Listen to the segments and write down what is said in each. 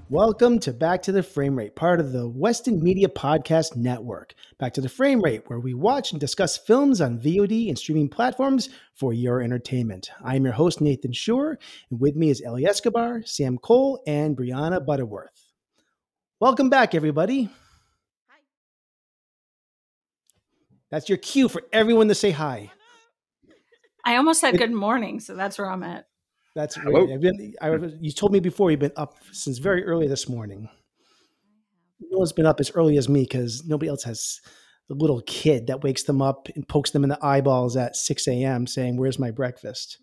Welcome to Back to the Frame Rate, part of the Weston Media Podcast Network. Back to the Frame Rate, where we watch and discuss films on VOD and streaming platforms for your entertainment. I am your host, Nathan Shore, and with me is Ellie Escobar, Sam Cole, and Brianna Butterworth. Welcome back, everybody. Hi. That's your cue for everyone to say hi. I almost said good morning, so that's where I'm at. That's great. You told me before you've been up since very early this morning. No one's been up as early as me because nobody else has the little kid that wakes them up and pokes them in the eyeballs at 6 a.m. saying, "Where's my breakfast?"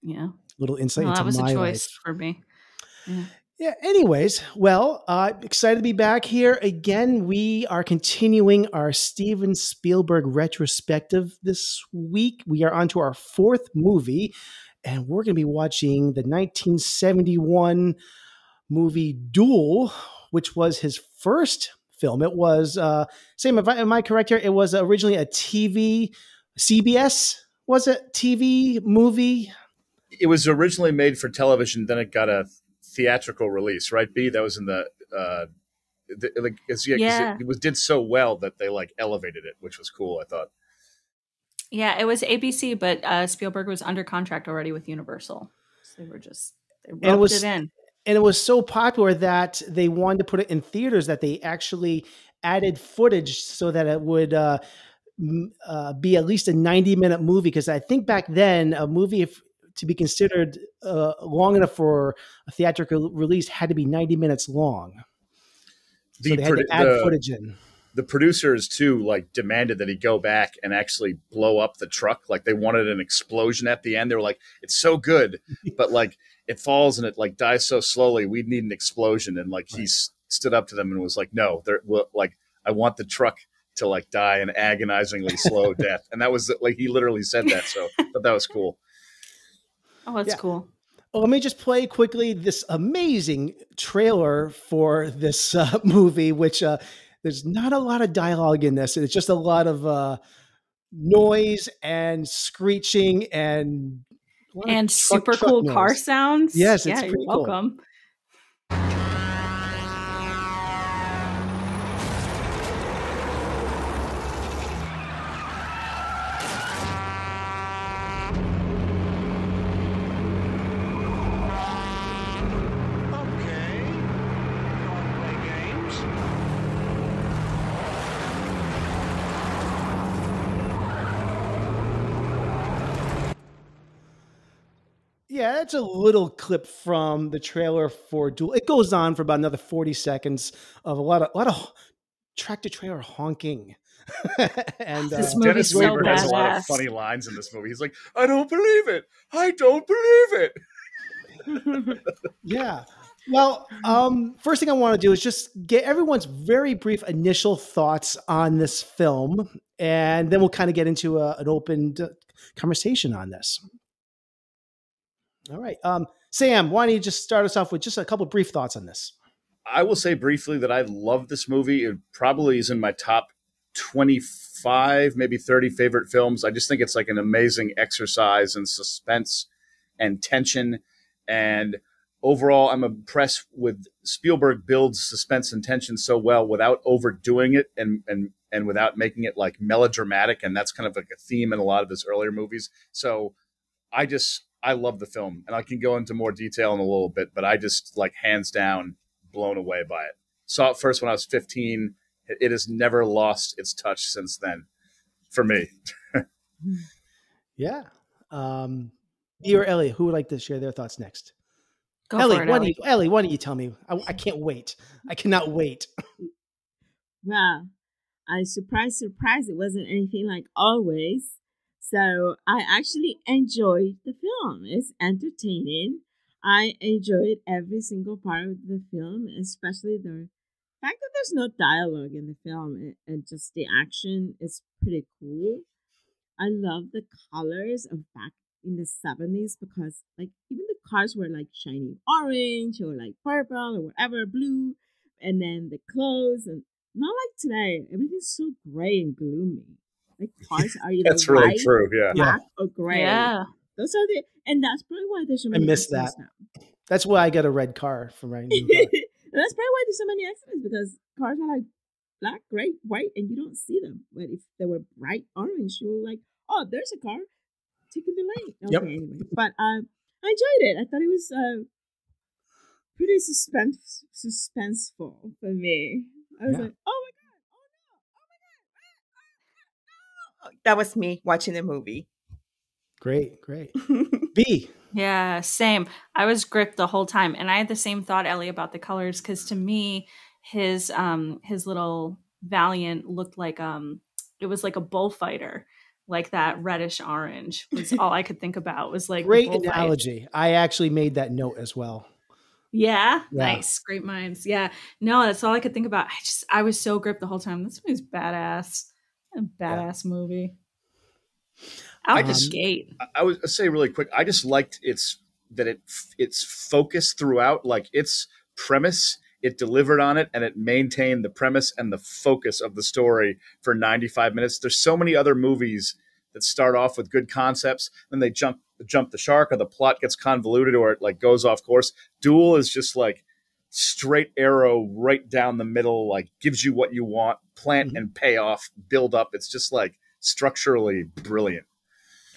Yeah. Little insight Well, into that was my a choice life. for me. Yeah. Anyways, well, excited to be back here again. We are continuing our Steven Spielberg retrospective this week. We are on to our fourth movie, and we're going to be watching the 1971 movie Duel, which was his first film. It was, Sam, am I correct here? It was originally a CBS, was it? TV movie? It was originally made for television, then it got a theatrical release, right? B, that was in it did so well that they elevated it, which was cool, I thought. Yeah, it was ABC, but Spielberg was under contract already with Universal. So they roped it in. And it was so popular that they wanted to put it in theaters that they actually added footage so that it would be at least a 90-minute movie. Because I think back then, a movie, to be considered long enough for a theatrical release, had to be 90 minutes long. So they had to add footage in. The producers too, demanded that he go back and actually blow up the truck. They wanted an explosion at the end. They were like, "It's so good, but it falls and it dies so slowly. We need an explosion." And he stood up to them and was like, "No, I want the truck to die an agonizingly slow death." And that was he literally said that. So, but that was cool. Oh, that's cool. Well, let me just play quickly this amazing trailer for this movie, which there's not a lot of dialogue in this. It's just a lot of noise and screeching and super cool noise. car sounds. Yes, it's pretty you're welcome. Cool. Yeah, that's a little clip from the trailer for Duel. It goes on for about another 40 seconds of a lot of tractor trailer honking. And this movie's Dennis Weaver so has a lot of funny lines in this movie. He's like, "I don't believe it. I don't believe it." Yeah. Well, first thing I want to do is just get everyone's very brief initial thoughts on this film, and then we'll kind of get into an open conversation on this. All right. Sam, why don't you just start us off with just a couple of brief thoughts on this? I will say briefly that I love this movie. It probably is in my top 25, maybe 30 favorite films. I just think it's an amazing exercise in suspense and tension. And overall, I'm impressed with Spielberg builds suspense and tension so well without overdoing it and without making it melodramatic. And that's kind of a theme in a lot of his earlier movies. So I love the film, and I can go into more detail in a little bit, but I just hands down blown away by it. Saw it first when I was 15. It has never lost its touch since then for me. Yeah. You or Ellie, who would like to share their thoughts next? Ellie, why don't you tell me? I can't wait. I cannot wait. Wow. Surprise, it wasn't anything like Always. So I actually enjoyed the film. It's entertaining. I enjoyed every single part of the film, especially the fact that there's no dialogue in the film and just the action is pretty cool. I love the colors of back in the 70s because even the cars were shiny orange or purple or whatever, blue, and then the clothes, and not like today. Everything's so gray and gloomy. Cars are either That's really true. Yeah, black or gray. Yeah, those are and that's probably why there's so I many. missed that. Now. That's why I got a red car for my new And that's probably why there's so many accidents, because cars are like black, gray, white, and you don't see them. But if they were bright orange, you were like, oh, there's a car taking the lane. Okay, Yep. anyway. But I enjoyed it. I thought it was pretty suspenseful for me. I was like, oh my God, oh no, oh my God. That was me watching the movie. Great. B. Yeah, same. I was gripped the whole time, and I had the same thought, Ellie, about the colors, because to me, his little Valiant looked like it was like a bullfighter, like that reddish orange was all I could think about. Was like Great analogy. I actually made that note as well. Yeah, nice, great minds. Yeah, no, that's all I could think about. I was so gripped the whole time. This movie's badass, a badass movie. Out the gate. I would say really quick, I just liked it's focused throughout, like its premise, it delivered on it, and it maintained the premise and the focus of the story for 95 minutes. There's so many other movies that start off with good concepts, then they jump the shark, or the plot gets convoluted, or it like goes off course. Duel is just like straight arrow right down the middle, like gives you what you want, plant and payoff, build up. It's just like structurally brilliant.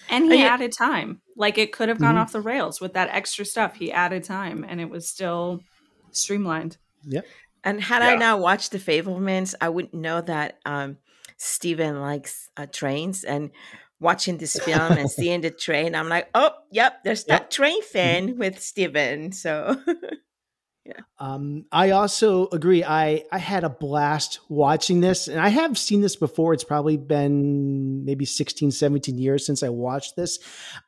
And he added time. Like it could have gone off the rails with that extra stuff. He added time, and it was still streamlined. Yep. And had I not watched The Fabelmans, I wouldn't know that Steven likes trains. And watching this film and seeing the train, I'm like, oh, yep, there's that train fan with Steven. So... I also agree. I had a blast watching this, and I have seen this before. It's probably been maybe 16, 17 years since I watched this.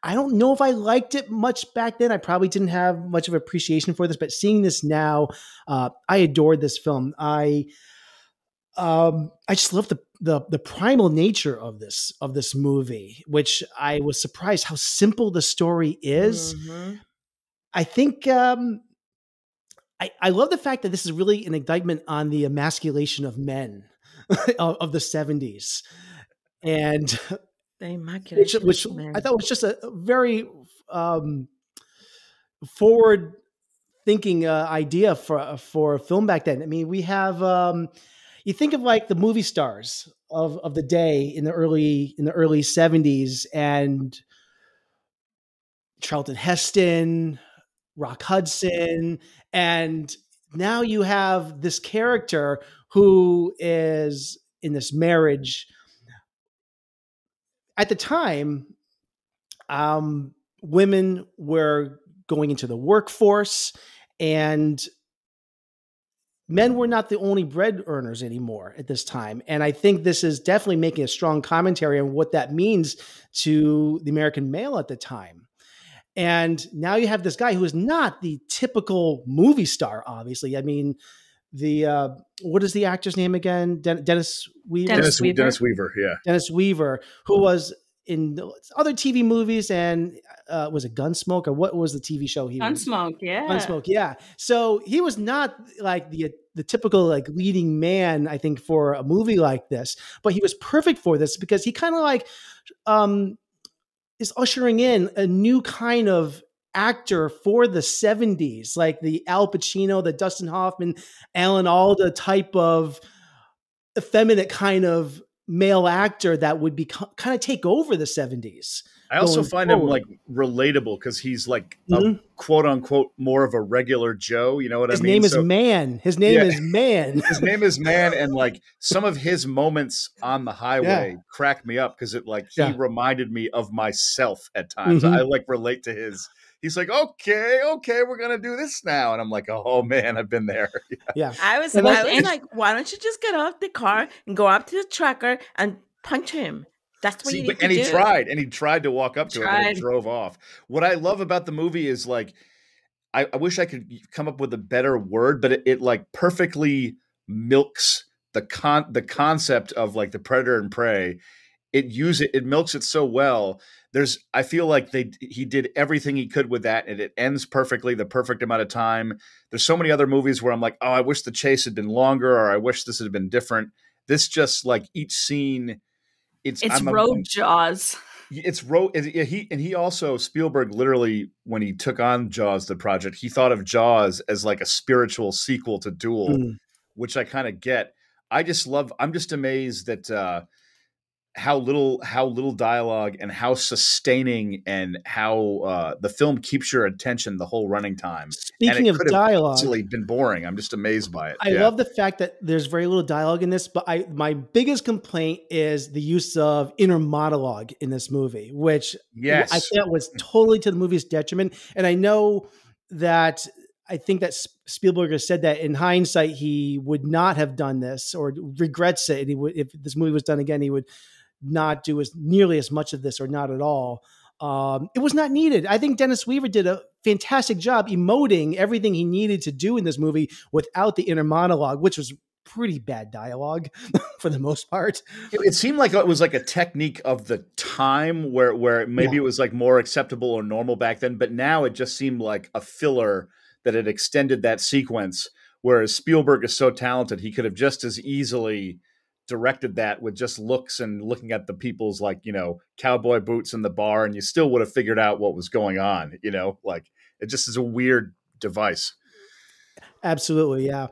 I don't know if I liked it much back then. I probably didn't have much of appreciation for this, but seeing this now, I adored this film. I just love the primal nature of this movie, which I was surprised how simple the story is. I think I love the fact that this is really an indictment on the emasculation of men of the 70s. And which I thought was just a very forward thinking idea for a film back then. I mean, we have you think of like the movie stars of the day in the early 70s, and Charlton Heston, Rock Hudson, and now you have this character who is in this marriage. At the time, women were going into the workforce, and men were not the only bread earners anymore at this time. And I think this is definitely making a strong commentary on what that means to the American male at the time. And now you have this guy who is not the typical movie star, obviously. I mean, what is the actor's name again? Dennis Weaver? Dennis Weaver, yeah. Dennis Weaver, who was in other TV movies, and was it Gunsmoke, or what was the TV show he was? Gunsmoke, yeah. Gunsmoke, yeah. So he was not like the typical like leading man, I think, for a movie like this, but he was perfect for this because he kind of like is ushering in a new kind of actor for the 70s, like the Al Pacino, the Dustin Hoffman, Alan Alda type of effeminate kind of male actor that would be kind of take over the 70s. I also find him like relatable because he's like a quote unquote more of a regular Joe. You know what I mean? His name is Man. His name is Man. His name is Man. And like some of his moments on the highway cracked me up because he reminded me of myself at times. I like relate to he's like, okay, we're going to do this now. And I'm like, oh man, I've been there. Yeah. I was like, why don't you just get off the car and go up to the trucker and punch him? That's what you need to do. And he tried to walk up to him, and he drove off. What I love about the movie is like, I wish I could come up with a better word, but it like perfectly milks the concept of like the predator and prey. It milks it so well. I feel like he did everything he could with that, and it ends perfectly, the perfect amount of time. There's so many other movies where I'm like, oh, I wish the chase had been longer, or I wish this had been different. This just like each scene. It's road jaws. he also Spielberg literally, when he took on Jaws the project, he thought of Jaws as like a spiritual sequel to Duel, which I kind of get. I'm just amazed that how little dialogue and how sustaining and how the film keeps your attention the whole running time. Speaking of dialogue, easily been boring. I'm just amazed by it. I love the fact that there's very little dialogue in this, but my biggest complaint is the use of inner monologue in this movie, which I thought was totally to the movie's detriment. And I know that I think that Spielberg has said that in hindsight, he would not have done this or regrets it. And he would, if this movie was done again, he would not do as nearly as much of this or not at all. It was not needed. I think Dennis Weaver did a fantastic job emoting everything he needed to do in this movie without the inner monologue, which was pretty bad dialogue for the most part. It seemed like it was like a technique of the time where maybe it was like more acceptable or normal back then, but now it just seemed like a filler that had extended that sequence. Whereas Spielberg is so talented, he could have just as easily directed that with just looks and looking at the people's, like, cowboy boots in the bar, and you still would have figured out what was going on. Like, it just is a weird device. Absolutely. Yeah.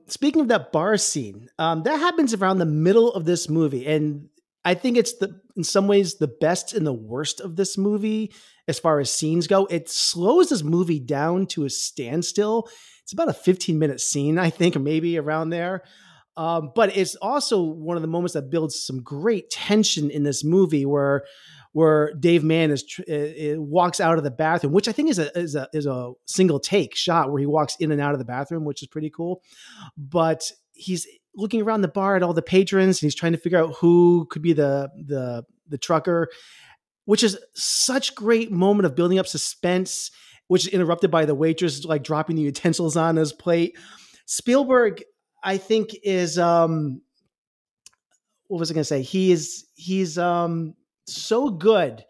Speaking of that bar scene, that happens around the middle of this movie. And I think it's in some ways the best and the worst of this movie as far as scenes go. It slows this movie down to a standstill. It's about a 15-minute scene, I think, maybe around there. But it's also one of the moments that builds some great tension in this movie, where Dave Mann walks out of the bathroom, which I think is a single take shot where he walks in and out of the bathroom, which is pretty cool. But he's looking around the bar at all the patrons, and he's trying to figure out who could be the trucker, which is such great moment of building up suspense, which is interrupted by the waitress like dropping the utensils on his plate. Spielberg, I think, is what was I going to say? He's so good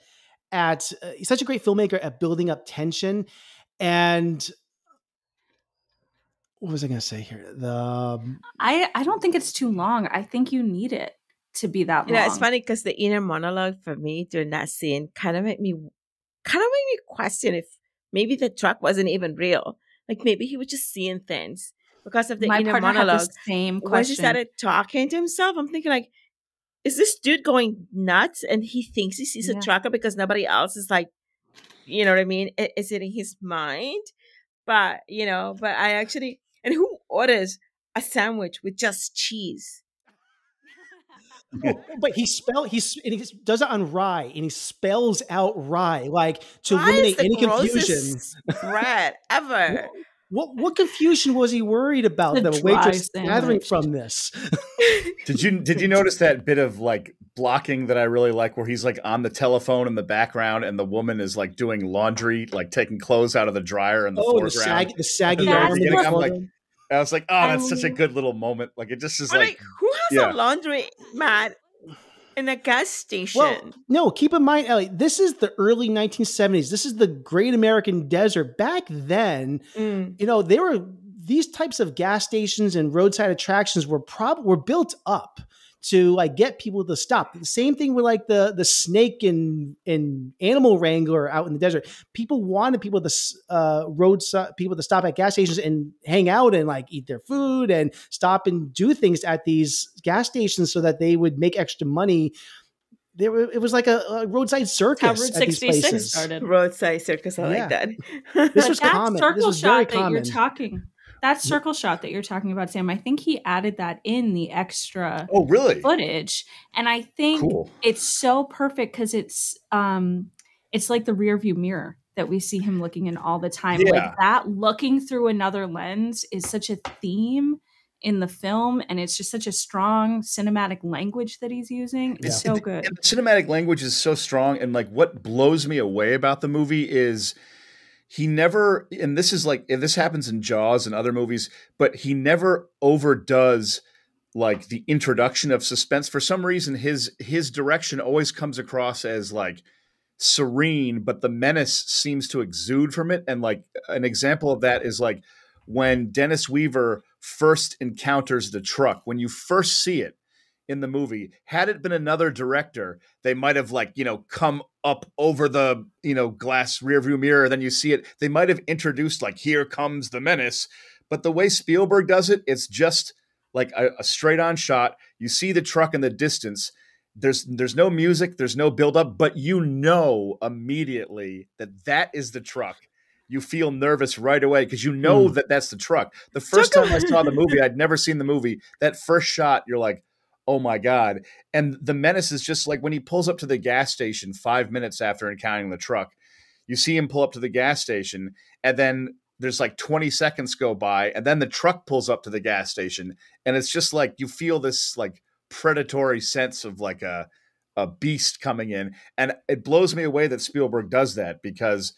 at he's such a great filmmaker at building up tension. And what was I going to say here? I don't think it's too long. I think you need it to be that long. Yeah, it's funny because the inner monologue for me during that scene kind of made me question if maybe the truck wasn't even real. Like, maybe he was just seeing things because of the inner monologue. Had the same question. Once he started talking to himself, I'm thinking, like, is this dude going nuts? And he thinks he sees a trucker because nobody else is, like, you know what I mean? Is it in his mind? But I actually, and who orders a sandwich with just cheese? But he does it on rye, and he spells out rye, like, to Rye eliminate is any the confusion. Bread ever. What confusion was he worried about the waitress gathering from this? Did you notice that bit of, like, blocking that I really like, where he's, like, on the telephone in the background and the woman is, like, doing laundry, like taking clothes out of the dryer in the foreground? The saggy arm in the foreground. I was like, oh, that's such a good little moment. Like, it just is like who has a laundry mat in a gas station? Well, no, keep in mind, Ellie, this is the early 1970s. This is the Great American Desert. Back then, these types of gas stations and roadside attractions were built up to, like, get people to stop. The same thing with, like, the snake and animal wrangler out in the desert. People wanted people to stop at gas stations and hang out and, like, eat their food and stop and do things at these gas stations so that they would make extra money. It was like a roadside circus. How Route 66 started. Roadside circus. I like that. This was common. This was very common. That circle shot that you're talking about, Sam, I think he added that in the extra footage. And I think it's so perfect because it's like the rear view mirror that we see him looking in all the time. Yeah. Like, that looking through another lens is such a theme in the film, and it's just such a strong cinematic language that he's using. It's so good. And the cinematic language is so strong, and, like, what blows me away about the movie is he never, and this happens in Jaws and other movies, but he never overdoes, like, the introduction of suspense. For some reason, his direction always comes across as, like, serene, but the menace seems to exude from it. And, like, an example of that is, like, when Dennis Weaver first encounters the truck, when you first see it, in the movie. Had it been another director, they might have like, come up over the, glass rearview mirror. Then you see it. They might have introduced like, here comes the menace. But the way Spielberg does it, it's just like a straight on shot. You see the truck in the distance. There's no music. There's no build up, but immediately that is the truck. You feel nervous right away because that that's the truck. The first time I saw the movie, I'd never seen the movie. That first shot, you're like, oh my God. And the menace is just like when he pulls up to the gas station 5 minutes after encountering the truck, you see him pull up to the gas station, and then there's like 20 seconds go by, and then the truck pulls up to the gas station. And it's just like, you feel this like predatory sense of like a beast coming in. And it blows me away that Spielberg does that, because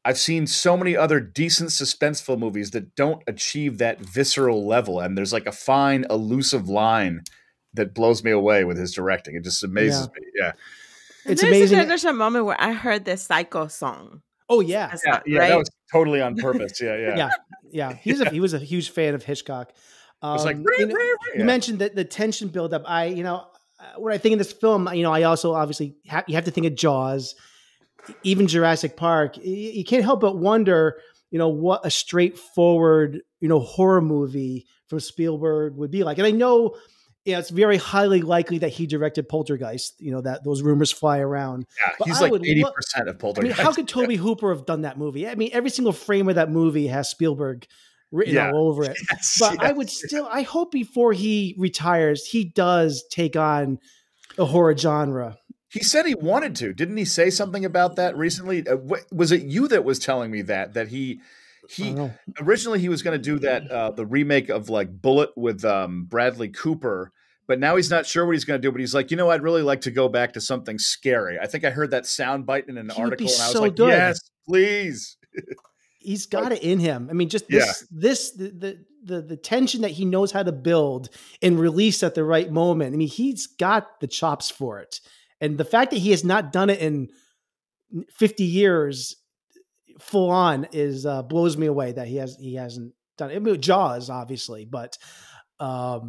I've seen so many other decent suspenseful movies that don't achieve that visceral level. And there's like a fine, elusive line that blows me away with his directing. It just amazes me. Yeah. It's amazing. There's a moment where I heard the Psycho song. Oh yeah. Yeah, that was totally on purpose. Yeah. He was a huge fan of Hitchcock. It's like, you mentioned that the tension buildup. When I think of this film, I also obviously you have to think of Jaws, even Jurassic Park. You can't help but wonder, what a straightforward, horror movie from Spielberg would be like. And I know, it's very highly likely that he directed Poltergeist. That those rumors fly around. Yeah, but he's like 80% of Poltergeist. How could Tobe Hooper have done that movie? I mean, every single frame of that movie has Spielberg written all over it. But I would I hope before he retires, he does take on the horror genre. He said he wanted to. Didn't he say something about that recently? Was it you that was telling me that he originally he was going to do that the remake of like Bullet with Bradley Cooper, but now he's not sure what he's going to do. But he's like, I'd really like to go back to something scary. I think I heard that soundbite in an article, and I was like, yes, please. He's got it in him. I mean, just the tension that he knows how to build and release at the right moment. I mean, he's got the chops for it. And the fact that he has not done it in 50 years full on is blows me away that he hasn't done it. I mean, Jaws, obviously, but I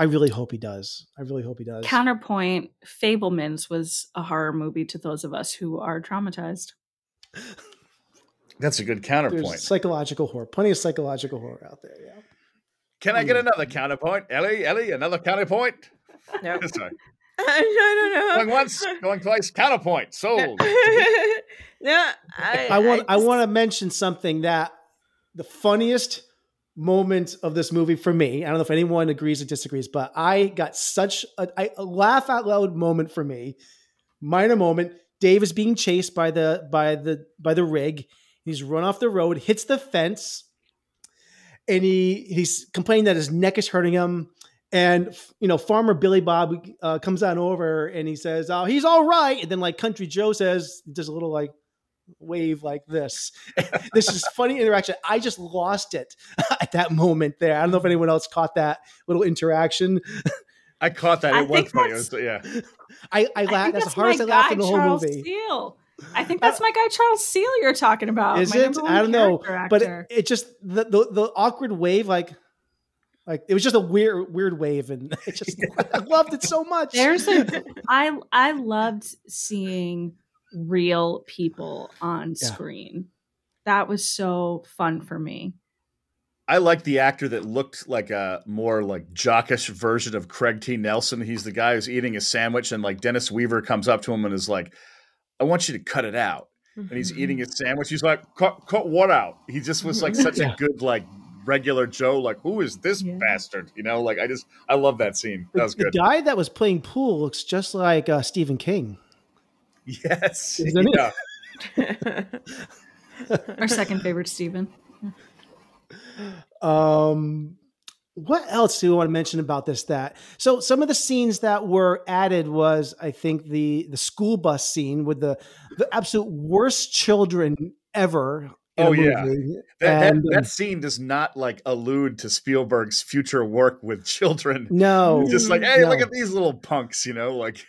really hope he does. I really hope he does. Counterpoint, Fabelmans was a horror movie to those of us who are traumatized. That's a good counterpoint. There's psychological horror. Plenty of psychological horror out there, yeah. Can I get another counterpoint? Ellie, another counterpoint? No. Sorry. No. Going once, going twice, counterpoint, sold. No, I want to mention something that the funniest moment of this movie for me, I don't know if anyone agrees or disagrees, but I got such a laugh out loud moment for me. Minor moment. Dave is being chased by the rig. He's run off the road, hits the fence, and he's complaining that his neck is hurting him. And, Farmer Billy Bob comes on over and he says, oh, he's all right. And then like Country Joe says, just a little like wave like this. This is funny interaction. I just lost it at that moment there. I don't know if anyone else caught that little interaction. I caught that. It was funny. I laughed. That's the hardest I laughed in the whole movie. Seal. I think that's my guy Charles Seal you're talking about. Is it? I don't know. But it just the awkward wave, like it was just a weird wave, and I loved it so much. I loved seeing real people on screen. That was so fun for me. I like the actor that looked like a more like jockish version of Craig T. Nelson. He's the guy who's eating a sandwich, and like Dennis Weaver comes up to him and is like, I want you to cut it out. And he's eating his sandwich. He's like, cut what out? He just was like such a good, like regular Joe. Like, who is this bastard? I love that scene. That was good. The guy that was playing pool looks just like Stephen King. Yes. Isn't it? Our second favorite Stephen. What else do we want to mention about this? So some of the scenes that were added was, I think, the school bus scene with the absolute worst children ever. That scene does not like allude to Spielberg's future work with children. No, just like, hey, look at these little punks, like.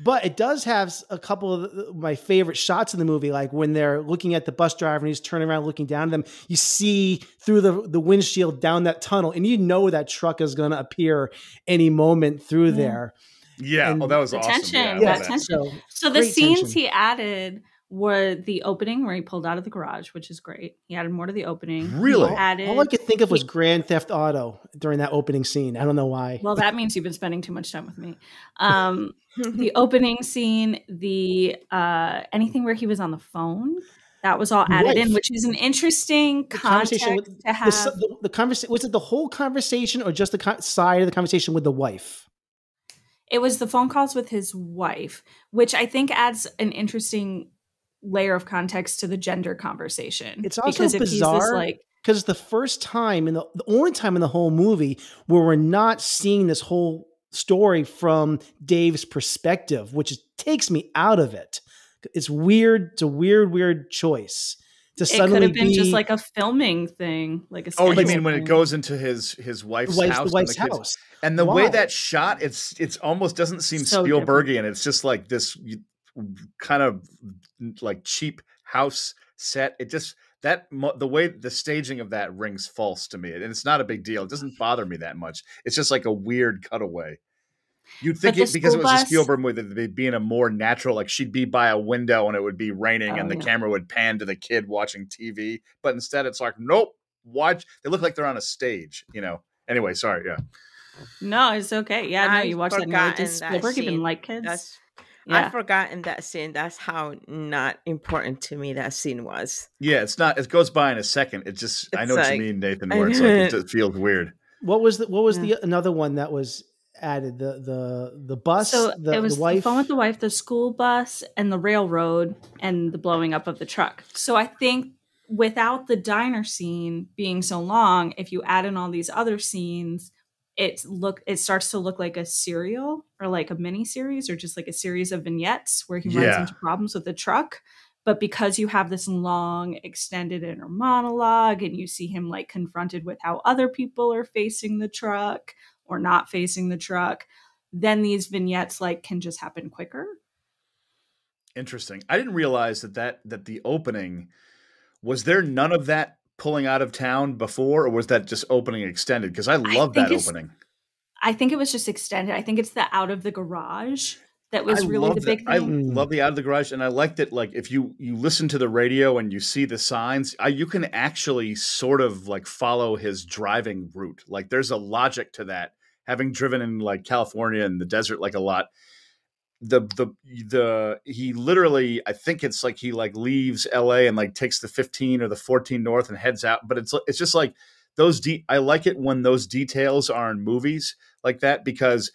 But it does have a couple of my favorite shots in the movie, like when they're looking at the bus driver and he's turning around looking down at them. You see through the windshield down that tunnel, and you know that truck is going to appear any moment through there. Yeah, And that was the awesome. tension, Yeah, that tension. So the great scenes tension. he added were the opening where he pulled out of the garage, which is great. He added more to the opening. Really? He added, all I could think of was Grand Theft Auto during that opening scene. I don't know why. well, that means you've been spending too much time with me. The opening scene, the anything where he was on the phone, that was all added in, which is an interesting context to have. The conversation, was it the whole conversation or just the side of the conversation with the wife? It was the phone calls with his wife, which I think adds an interesting layer of context to the gender conversation. It's also because bizarre because it's the first time the only time in the whole movie where we're not seeing this whole story from Dave's perspective, which takes me out of it. It's weird. It's a weird choice. It could have been just like a filming thing, like a. Oh, you mean when it goes into his wife's house? The wife's house. And the way that shot, it's almost doesn't seem so Spielbergian. It's just like this kind of like cheap house set. It just the way the staging of that rings false to me, and it's not a big deal. It doesn't bother me that much. It's just like a weird cutaway. You'd think it because it was a Spielberg movie that they'd be in a more natural, like she'd be by a window and it would be raining and the camera would pan to the kid watching TV. But instead it's like, nope, watch. They look like they're on a stage, you know. Anyway, sorry, yeah. No, it's okay. Yeah, no, you watched that. Does Spielberg even like kids? I've forgotten that scene. That's how not important to me that scene was. Yeah, it's not. It goes by in a second. It just. I know what you mean, Nathan. Where it's like it just feels weird. What was the another one that was added? The bus. So it was the wife. The phone with the wife, the school bus, and the railroad, and the blowing up of the truck. So I think without the diner scene being so long, if you add in all these other scenes, it starts to look like a serial or like a mini series or just like a series of vignettes where he runs into problems with the truck. But because you have this long extended inner monologue and you see him like confronted with how other people are facing the truck or not facing the truck, then these vignettes like can just happen quicker. Interesting. I didn't realize that the opening, was there none of that pulling out of town before, or was that just opening extended? Because I love that opening. I think it was just extended. I think it's the out of the garage that was really the big thing. I love the out of the garage, and I liked it. Like if you listen to the radio and you see the signs, you can actually sort of like follow his driving route. Like there's a logic to that. Having driven in like California and the desert like a lot, he literally, I think it's like he like leaves LA and like takes the 15 or the 14 north and heads out. But it's just like those I like it when those details are in movies like that, because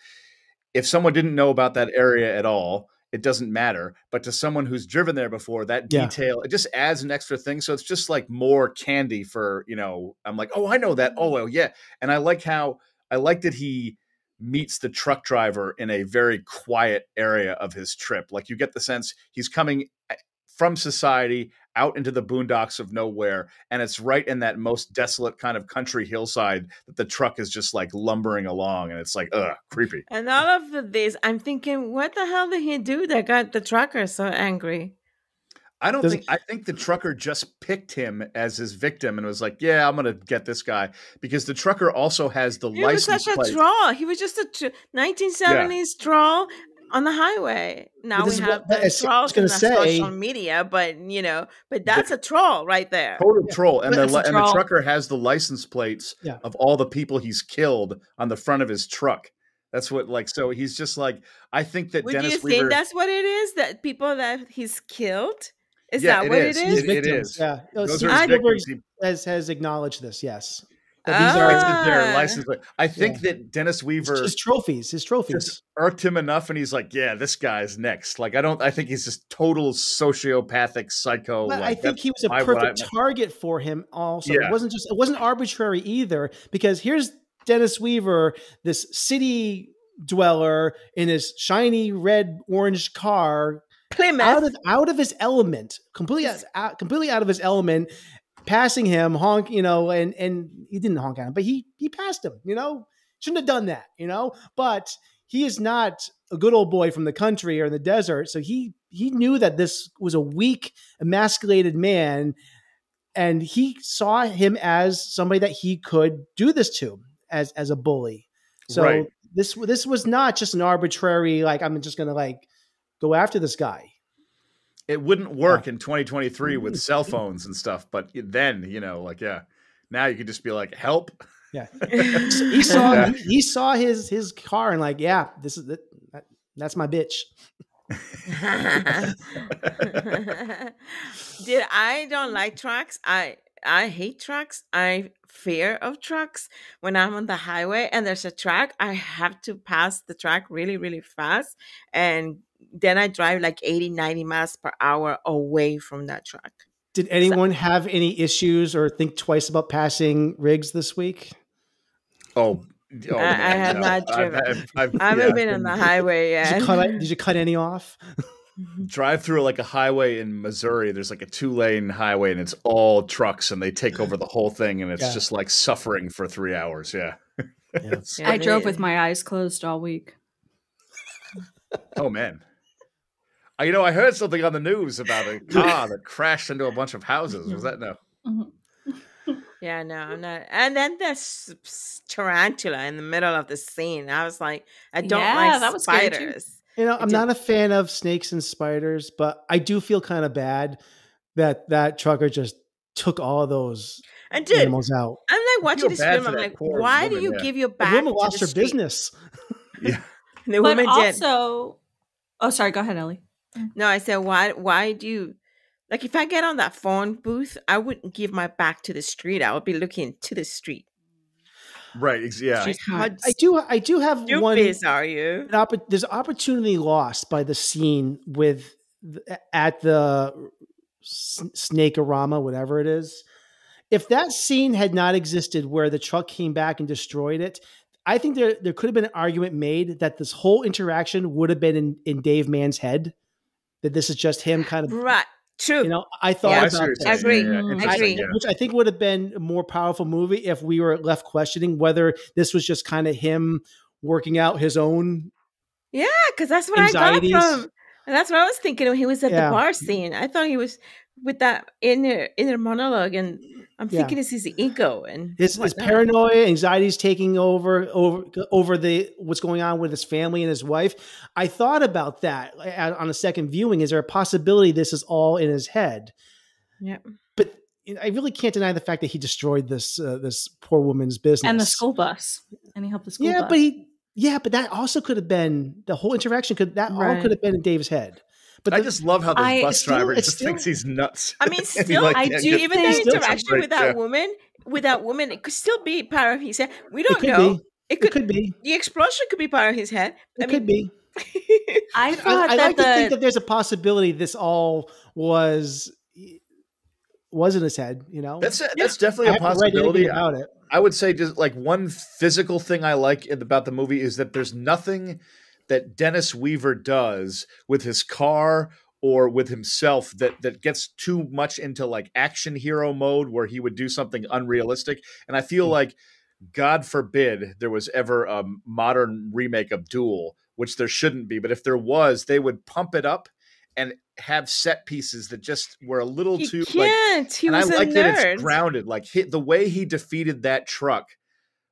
if someone didn't know about that area at all, it doesn't matter. But to someone who's driven there before, that detail, it just adds an extra thing. So it's just like more candy for, I'm like, oh, I know that. Oh, well, yeah. And I like that he meets the truck driver in a very quiet area of his trip. Like you get the sense he's coming from society out into the boondocks of nowhere. And it's right in that most desolate kind of country hillside that the truck is just like lumbering along. And it's like, creepy. And all of this, I'm thinking, what the hell did he do that got the trucker so angry? I think the trucker just picked him as his victim and was like, yeah, I'm going to get this guy, because the trucker also has the license plate. He was such a troll. He was just a 1970s troll on the highway. Now we have the trolls in social media, but that's a troll right there. Total troll. And the trucker has the license plates of all the people he's killed on the front of his truck. That's what, so he's just like, I think that Dennis Weaver. Would you think that's what it is? That people that he's killed? Is that what it is? It is. Yeah. Spielberg has acknowledged this, yes. These are their license plate. I think that Dennis Weaver. His trophies. Just irked him enough, and he's like, yeah, this guy's next. Like, I think he's just total sociopathic psycho. But I think he was a perfect target for him also. Yeah. It wasn't arbitrary either, because here's Dennis Weaver, this city dweller in his shiny red orange car, Plymouth, out of his element, completely out of his element, passing him, honk, and he didn't honk at him, but he passed him, shouldn't have done that, but he is not a good old boy from the country or in the desert. So he knew that this was a weak, emasculated man, and he saw him as somebody that he could do this to as a bully. So Right. this was not just an arbitrary, like, I'm just going to like go after this guy. It wouldn't work in 2023 with cell phones and stuff, but then, like, now you could just be like, help. Yeah. he saw his car and like, yeah, this is that's my bitch. Dude, I don't like trucks. I hate trucks. I fear of trucks. When I'm on the highway and there's a truck, I have to pass the truck really, really fast. And then I drive like 80, 90 miles per hour away from that truck. Did anyone have any issues or think twice about passing Riggs this week? Oh, I have not driven. I haven't been on the highway yet. Did you cut any off? Drive through like a highway in Missouri. There's like a 2-lane highway and it's all trucks and they take over the whole thing and it's just like suffering for 3 hours. Yeah. I drove with my eyes closed all week. Oh man. I heard something on the news about a car that crashed into a bunch of houses. Was that no? Yeah, no, I'm not. And then there's tarantula in the middle of the scene. I was like, I don't like that was spiders. I'm not a fan of snakes and spiders, but I do feel kind of bad that trucker just took all of those animals out. I'm like watching this film. I'm like, why do you give your back? The woman to lost the her street? business. Yeah, the woman did. Oh, sorry. Go ahead, Ellie. No, I said, why do you, like, if I get on that phone booth, I wouldn't give my back to the street. I would be looking to the street. Right. Yeah. I do have one. Are you? There's opportunity lost by the scene at the Snake-orama, whatever it is. If that scene had not existed where the truck came back and destroyed it, I think there could have been an argument made that this whole interaction would have been in Dave Mann's head. That this is just him kind of right. True. I thought about that. Agree. Which I think would have been a more powerful movie if we were left questioning whether this was just kind of him working out his own. Yeah, because that's what anxieties. I got from. And that's what I was thinking when he was at the bar scene. I thought he was with that inner monologue, and I'm thinking it's his ego and his paranoia, anxieties taking over what's going on with his family and his wife. I thought about that on a second viewing. Is there a possibility this is all in his head? Yeah, but I really can't deny the fact that he destroyed this poor woman's business and the school bus, and he helped the school bus. But that also could have been the whole interaction. All could have been in Dave's head. But I just love how this bus driver just thinks he's nuts. I mean, still, I do. Even the interaction with that woman, it could still be part of his head. We don't know. It could be. The explosion could be part of his head. It could be. I thought I like to think that there's a possibility this all was in his head. That's definitely a possibility about it. I would say just like one physical thing I like about the movie is that there's nothing that Dennis Weaver does with his car or with himself that gets too much into like action hero mode where he would do something unrealistic. And I feel like, God forbid, there was ever a modern remake of Duel, which there shouldn't be. But if there was, they would pump it up and have set pieces that just were a little too like. He was I like a that nerd. it's grounded. Like the way he defeated that truck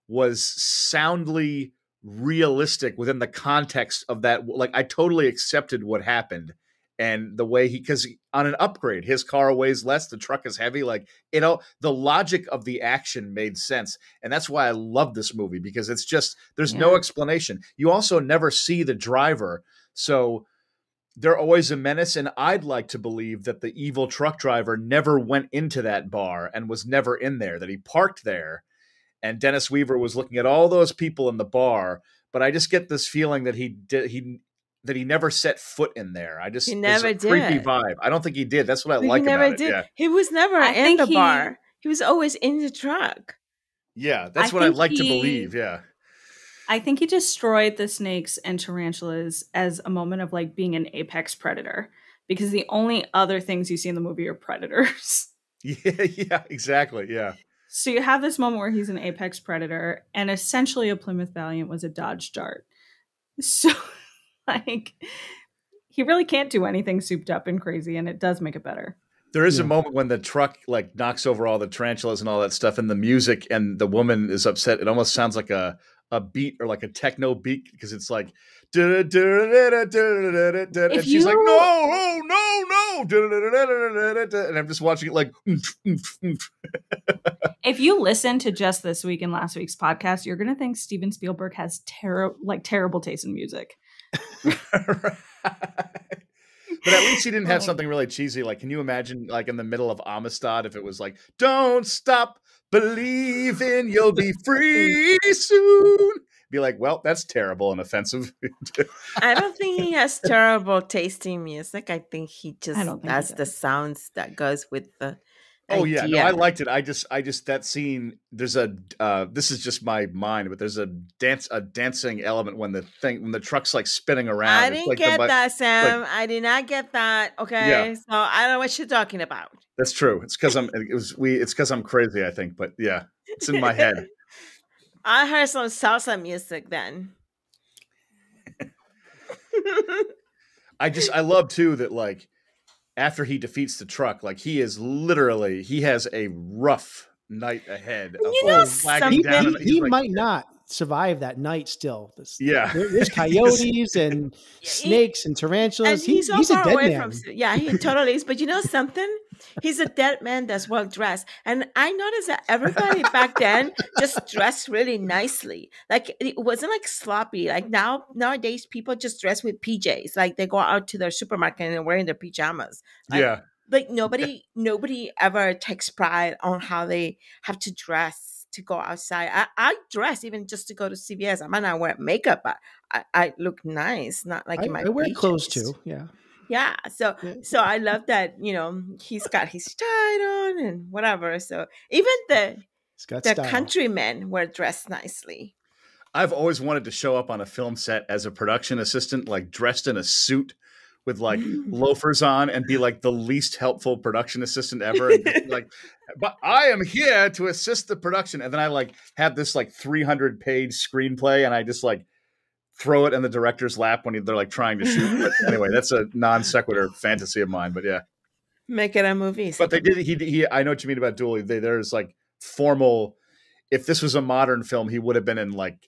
was soundly realistic within the context of that. Like I totally accepted what happened and the way because on an upgrade, his car weighs less, the truck is heavy. Like, the logic of the action made sense. And that's why I love this movie because it's just, there's no explanation. You also never see the driver. So they're always a menace. And I'd like to believe that the evil truck driver never went into that bar and was never in there, that he parked there. And Dennis Weaver was looking at all those people in the bar, but I just get this feeling that he never set foot in there. He never did. Creepy vibe. I don't think he did. That's what I like about it. Yeah. He was never in the bar. He was always in the truck. Yeah, that's what I'd like to believe. Yeah. I think he destroyed the snakes and tarantulas as a moment of like being an apex predator because the only other things you see in the movie are predators. Yeah, exactly. Yeah. So you have this moment where he's an apex predator and essentially a Plymouth Valiant was a Dodge Dart. So Like, he really can't do anything souped up and crazy, and it does make it better. There is a moment when the truck like knocks over all the tarantulas and all that stuff, and the music and the woman is upset. It almost sounds like a beat or like a techno beat because it's like, and she's like, no, and I'm just watching it like. If you listen to just this week and last week's podcast, you're gonna think Steven Spielberg has terrible taste in music. But at least he didn't have something really cheesy. Like, can you imagine, like, in the middle of Amistad, if it was like, "Don't stop believing you'll be free soon"? Be like, well, that's terrible and offensive. I don't think he has terrible taste in music. I think he just that's the sounds that goes with the. Oh yeah, no, I liked it. I just that scene. There's a this is just my mind, but there's a dancing element when the truck's like spinning around. I didn't get that, Sam. Like, I did not get that. Okay, yeah. So I don't know what you're talking about. That's true. It's because I'm crazy, I think. But yeah, it's in my head. I heard some salsa music then. I love too that like. After he defeats the truck, like he has a rough night ahead. He might not survive that night still. There's coyotes and snakes and tarantulas. And he's a dead man. He totally is. But you know something? He's a dead man that's well dressed. And I noticed that everybody back then just dressed really nicely. Like it wasn't like sloppy. Like nowadays people just dress with PJs. Like they go out to their supermarket and they're wearing their pajamas. Like nobody ever takes pride on how they have to dress to go outside. I dress even just to go to CVS. I might not wear makeup, but I look nice. Not like in my I wear PJs. clothes too. Yeah. Yeah. So I love that, he's got his tie on and whatever. So even the countrymen were dressed nicely. I've always wanted to show up on a film set as a production assistant, like dressed in a suit with like loafers on and be like the least helpful production assistant ever. And be like, but I am here to assist the production. And then I like have this like 300-page screenplay and I just like throw it in the director's lap when they're like trying to shoot. But anyway, that's a non sequitur fantasy of mine, but yeah. Make it a movie. But they did, he I know what you mean about Duel. There's like formal, if this was a modern film, he would have been in like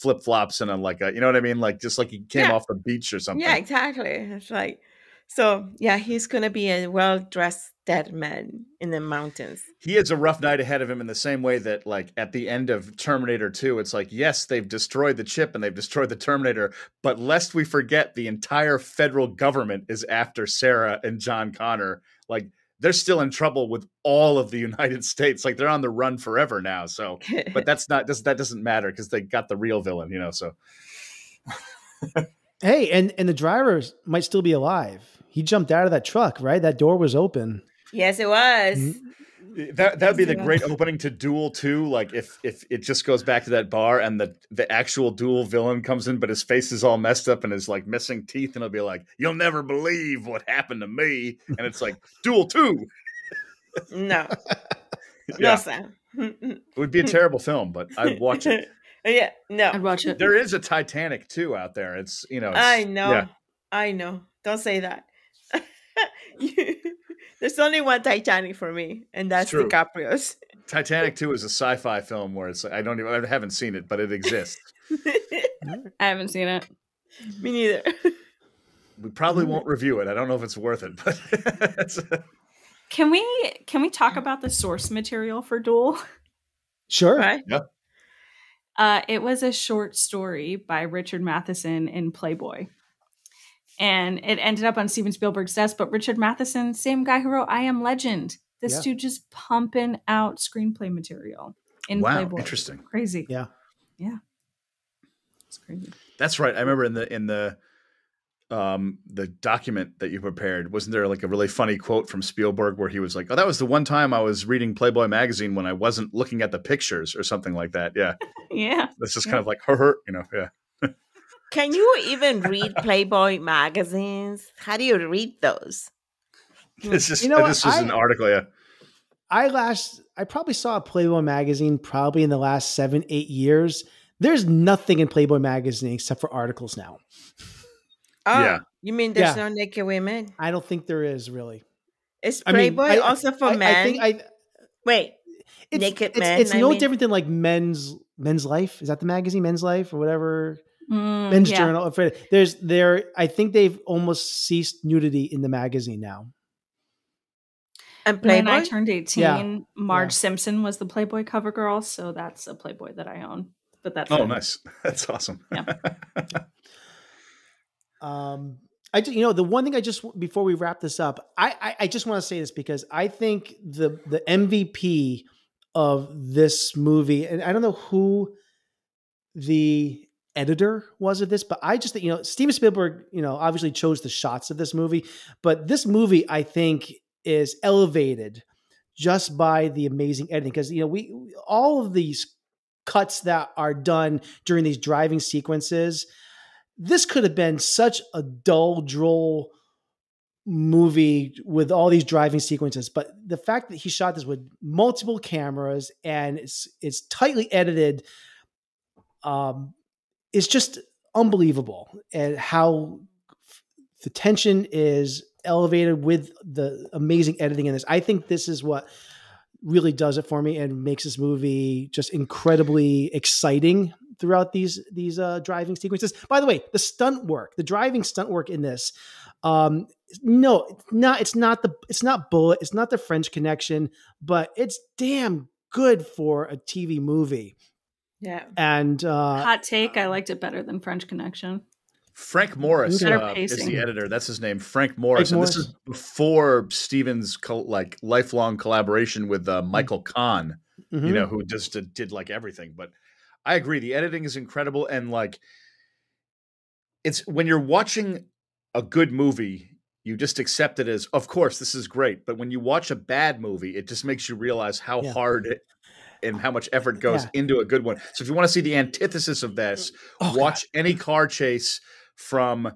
flip-flops and like you know what I mean? Like just like he came off the beach or something. Yeah, exactly. It's like, so yeah, he's going to be a well-dressed dead man in the mountains. He has a rough night ahead of him in the same way that like at the end of Terminator 2, it's like, yes, they've destroyed the chip and they've destroyed the Terminator, but lest we forget the entire federal government is after Sarah and John Connor. Like they're still in trouble with all of the United States. Like they're on the run forever now. So, but that doesn't matter because they got the real villain, so. Hey, and the driver might still be alive. He jumped out of that truck, right? That door was open. Yes, it was. Mm-hmm. That'd be the great opening to Duel 2. Like if it just goes back to that bar and the actual Duel villain comes in, but his face is all messed up and is like missing teeth, and it'll be like, you'll never believe what happened to me. And it's like Duel 2. No. No, Sam. It would be a terrible film, but I'd watch it. Yeah, no. I'd watch it. There is a Titanic 2 out there. It's I know. Yeah. I know. Don't say that. There's only one Titanic for me, and that's DiCaprio's. Titanic 2 is a sci-fi film where it's I haven't seen it, but it exists. I haven't seen it. Me neither. We probably won't review it. I don't know if it's worth it, but Can we talk about the source material for Duel? Sure. Right? Yeah. It was a short story by Richard Matheson in Playboy. And it ended up on Steven Spielberg's desk, but Richard Matheson, same guy who wrote I Am Legend. This dude just pumping out screenplay material in Playboy. Interesting. Crazy. Yeah. Yeah. It's crazy. That's right. I remember in the document that you prepared, wasn't there like a really funny quote from Spielberg where he was like, "Oh, that was the one time I was reading Playboy magazine when I wasn't looking at the pictures," or something like that. Yeah. Yeah. That's just kind of like her, yeah. Can you even read Playboy magazines? How do you read those? This is an article, yeah. I probably saw a Playboy magazine probably in the last 7-8 years. There's nothing in Playboy magazine except for articles now. Oh, Yeah. you mean there's Yeah. no naked women? I don't think there is really. Is I mean, Playboy also for men? I think Wait, it's naked men? it's no different than like Men's Life. Is that the magazine Men's Life or whatever? Men's Yeah. Journal. I think they've almost ceased nudity in the magazine now. And Playboy? When I turned 18, Yeah. Marge Yeah. Simpson was the Playboy cover girl, so that's a Playboy that I own. But that's it. Nice. That's awesome. Yeah. The one thing before we wrap this up, I just want to say this because I think the MVP of this movie, and I don't know who the editor was of this, but I just think, Steven Spielberg, obviously chose the shots of this movie, but this movie I think is elevated just by the amazing editing. Because, all of these cuts that are done during these driving sequences, this could have been such a dull, droll movie with all these driving sequences. But the fact that he shot this with multiple cameras and it's tightly edited, it's just unbelievable. And how the tension is elevated with the amazing editing in this. I think this is what really does it for me and makes this movie just incredibly exciting throughout these driving sequences. By the way, the driving stunt work in this, no, it's not Bullet, it's not the French Connection, but it's damn good for a TV movie. Yeah. And hot take, I liked it better than French Connection. Frank Morris is pacing. the editor. That's his name, Frank Morris. Frank and this is before Steven's lifelong collaboration with Michael Kahn, who just did like everything. But I agree, the editing is incredible, and like it's when you're watching a good movie, you just accept it as, of course, this is great. But when you watch a bad movie, it just makes you realize how hard and how much effort goes into a good one. So if you want to see the antithesis of this, watch any car chase from,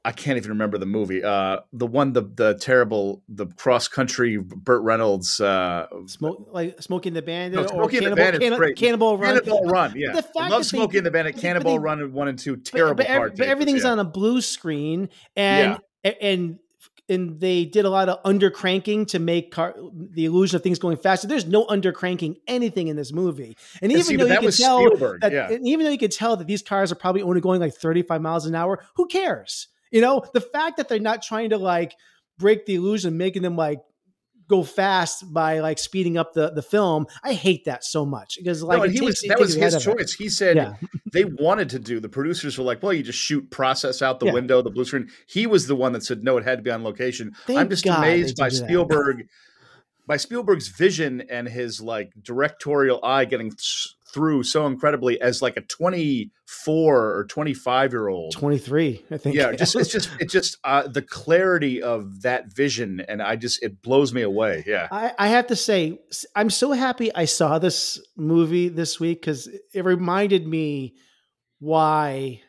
I can't even remember the movie. The terrible, the cross country Burt Reynolds, Smoking the Bandit, Smoking the Bandit is great. Cannonball Run. Cannonball Run, yeah. I love Smoking the Bandit. Cannonball Run 1 and 2, terrible car chases. But everything's on a blue screen, and they did a lot of undercranking to make the illusion of things going faster. There's no undercranking anything in this movie. And even though you could tell that these cars are probably only going like 35 miles an hour, who cares? The fact that they're not trying to like break the illusion, making them like go fast by like speeding up the film. I hate that so much because like that was his choice. He said they wanted to do. The producers were like, "Well, you just shoot process out the window, the blue screen." He was the one that said no, it had to be on location. I'm just amazed by Spielberg, by Spielberg's vision and his like directorial eye getting through so incredibly as like a 24 or 25-year-old, 23, I think. Yeah, it's just the clarity of that vision, and it blows me away. Yeah, I have to say, I'm so happy I saw this movie this week because it reminded me why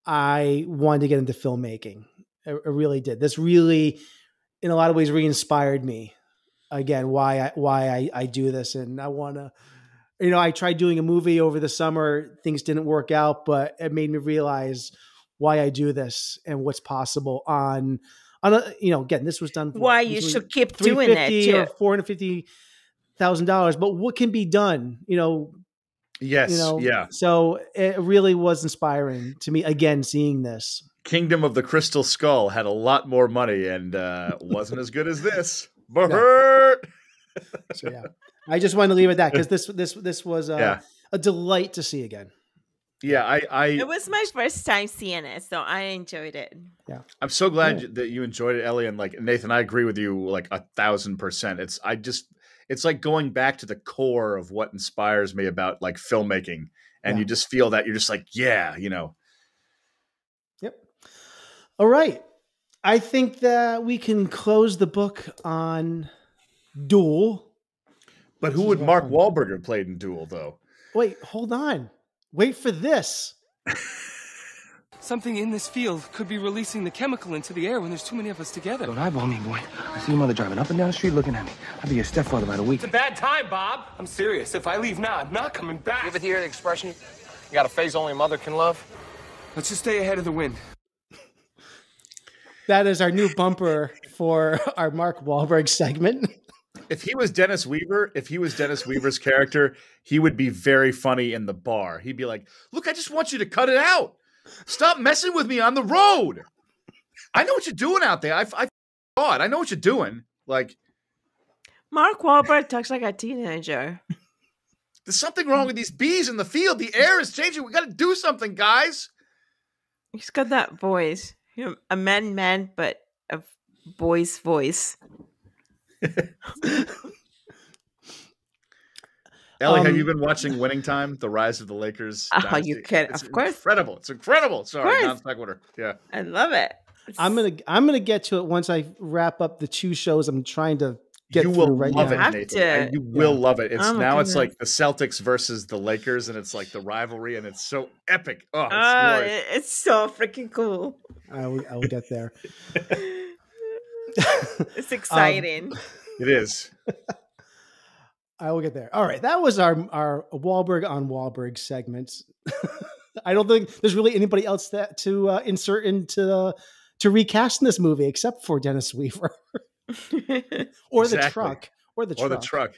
I wanted to get into filmmaking. It really did. This really, in a lot of ways, re-inspired me again. Why I do this, and I want to. I tried doing a movie over the summer. Things didn't work out, but it made me realize why I do this and what's possible on again, this was done. Why you should keep doing it too. Or $450,000, but what can be done? Yes. Yeah. So it really was inspiring to me again, seeing this. Kingdom of the Crystal Skull had a lot more money and wasn't as good as this. So yeah. I just wanted to leave it at that because this was a delight to see again. Yeah, it was my first time seeing it, so I enjoyed it. Yeah, I'm so glad that you enjoyed it, Ellie, and like Nathan, I agree with you like 1,000%. It's like going back to the core of what inspires me about like filmmaking, and you just feel that you're just like, Yep. All right, I think that we can close the book on Duel. But who would Mark Wahlberg have played in Duel, though? Wait, hold on. Wait for this. Something in this field could be releasing the chemical into the air when there's too many of us together. Don't eyeball me, boy. I see your mother driving up and down the street looking at me. I'll be your stepfather by the week. It's a bad time, Bob. I'm serious. If I leave now, I'm not coming back. You ever hear the expression, you got a face only a mother can love? Let's just stay ahead of the wind. That is our new bumper for our Mark Wahlberg segment. If he was Dennis Weaver's character, he would be very funny in the bar. He'd be like, "Look, I just want you to cut it out. Stop messing with me on the road. I know what you're doing out there. I thought I know what you're doing." Like, Mark Wahlberg talks like a teenager. there's something wrong with these bees in the field. The air is changing. We got to do something, guys. He's got that voice. A man, but a boy's voice. Ellie, have you been watching Winning Time, The Rise of the Lakers? Oh, you can, It's of course. incredible. It's incredible. Sorry, course. non sequitur. Yeah, I love it. I'm gonna get to it once I wrap up the 2 shows I'm trying to get you through will right love now. it, Have Nathan. to. And you will love it. It's Oh my now it's goodness. like the Celtics versus the Lakers, and it's like the rivalry, and it's so epic. Oh, it's Oh, glorious. it's so freaking cool. I will get there. It's exciting. It is. I will get there. All right, that was our Wahlberg on Wahlberg segment. I don't think there's really anybody else to insert into to recast in this movie except for Dennis Weaver or the Exactly. truck Or the truck.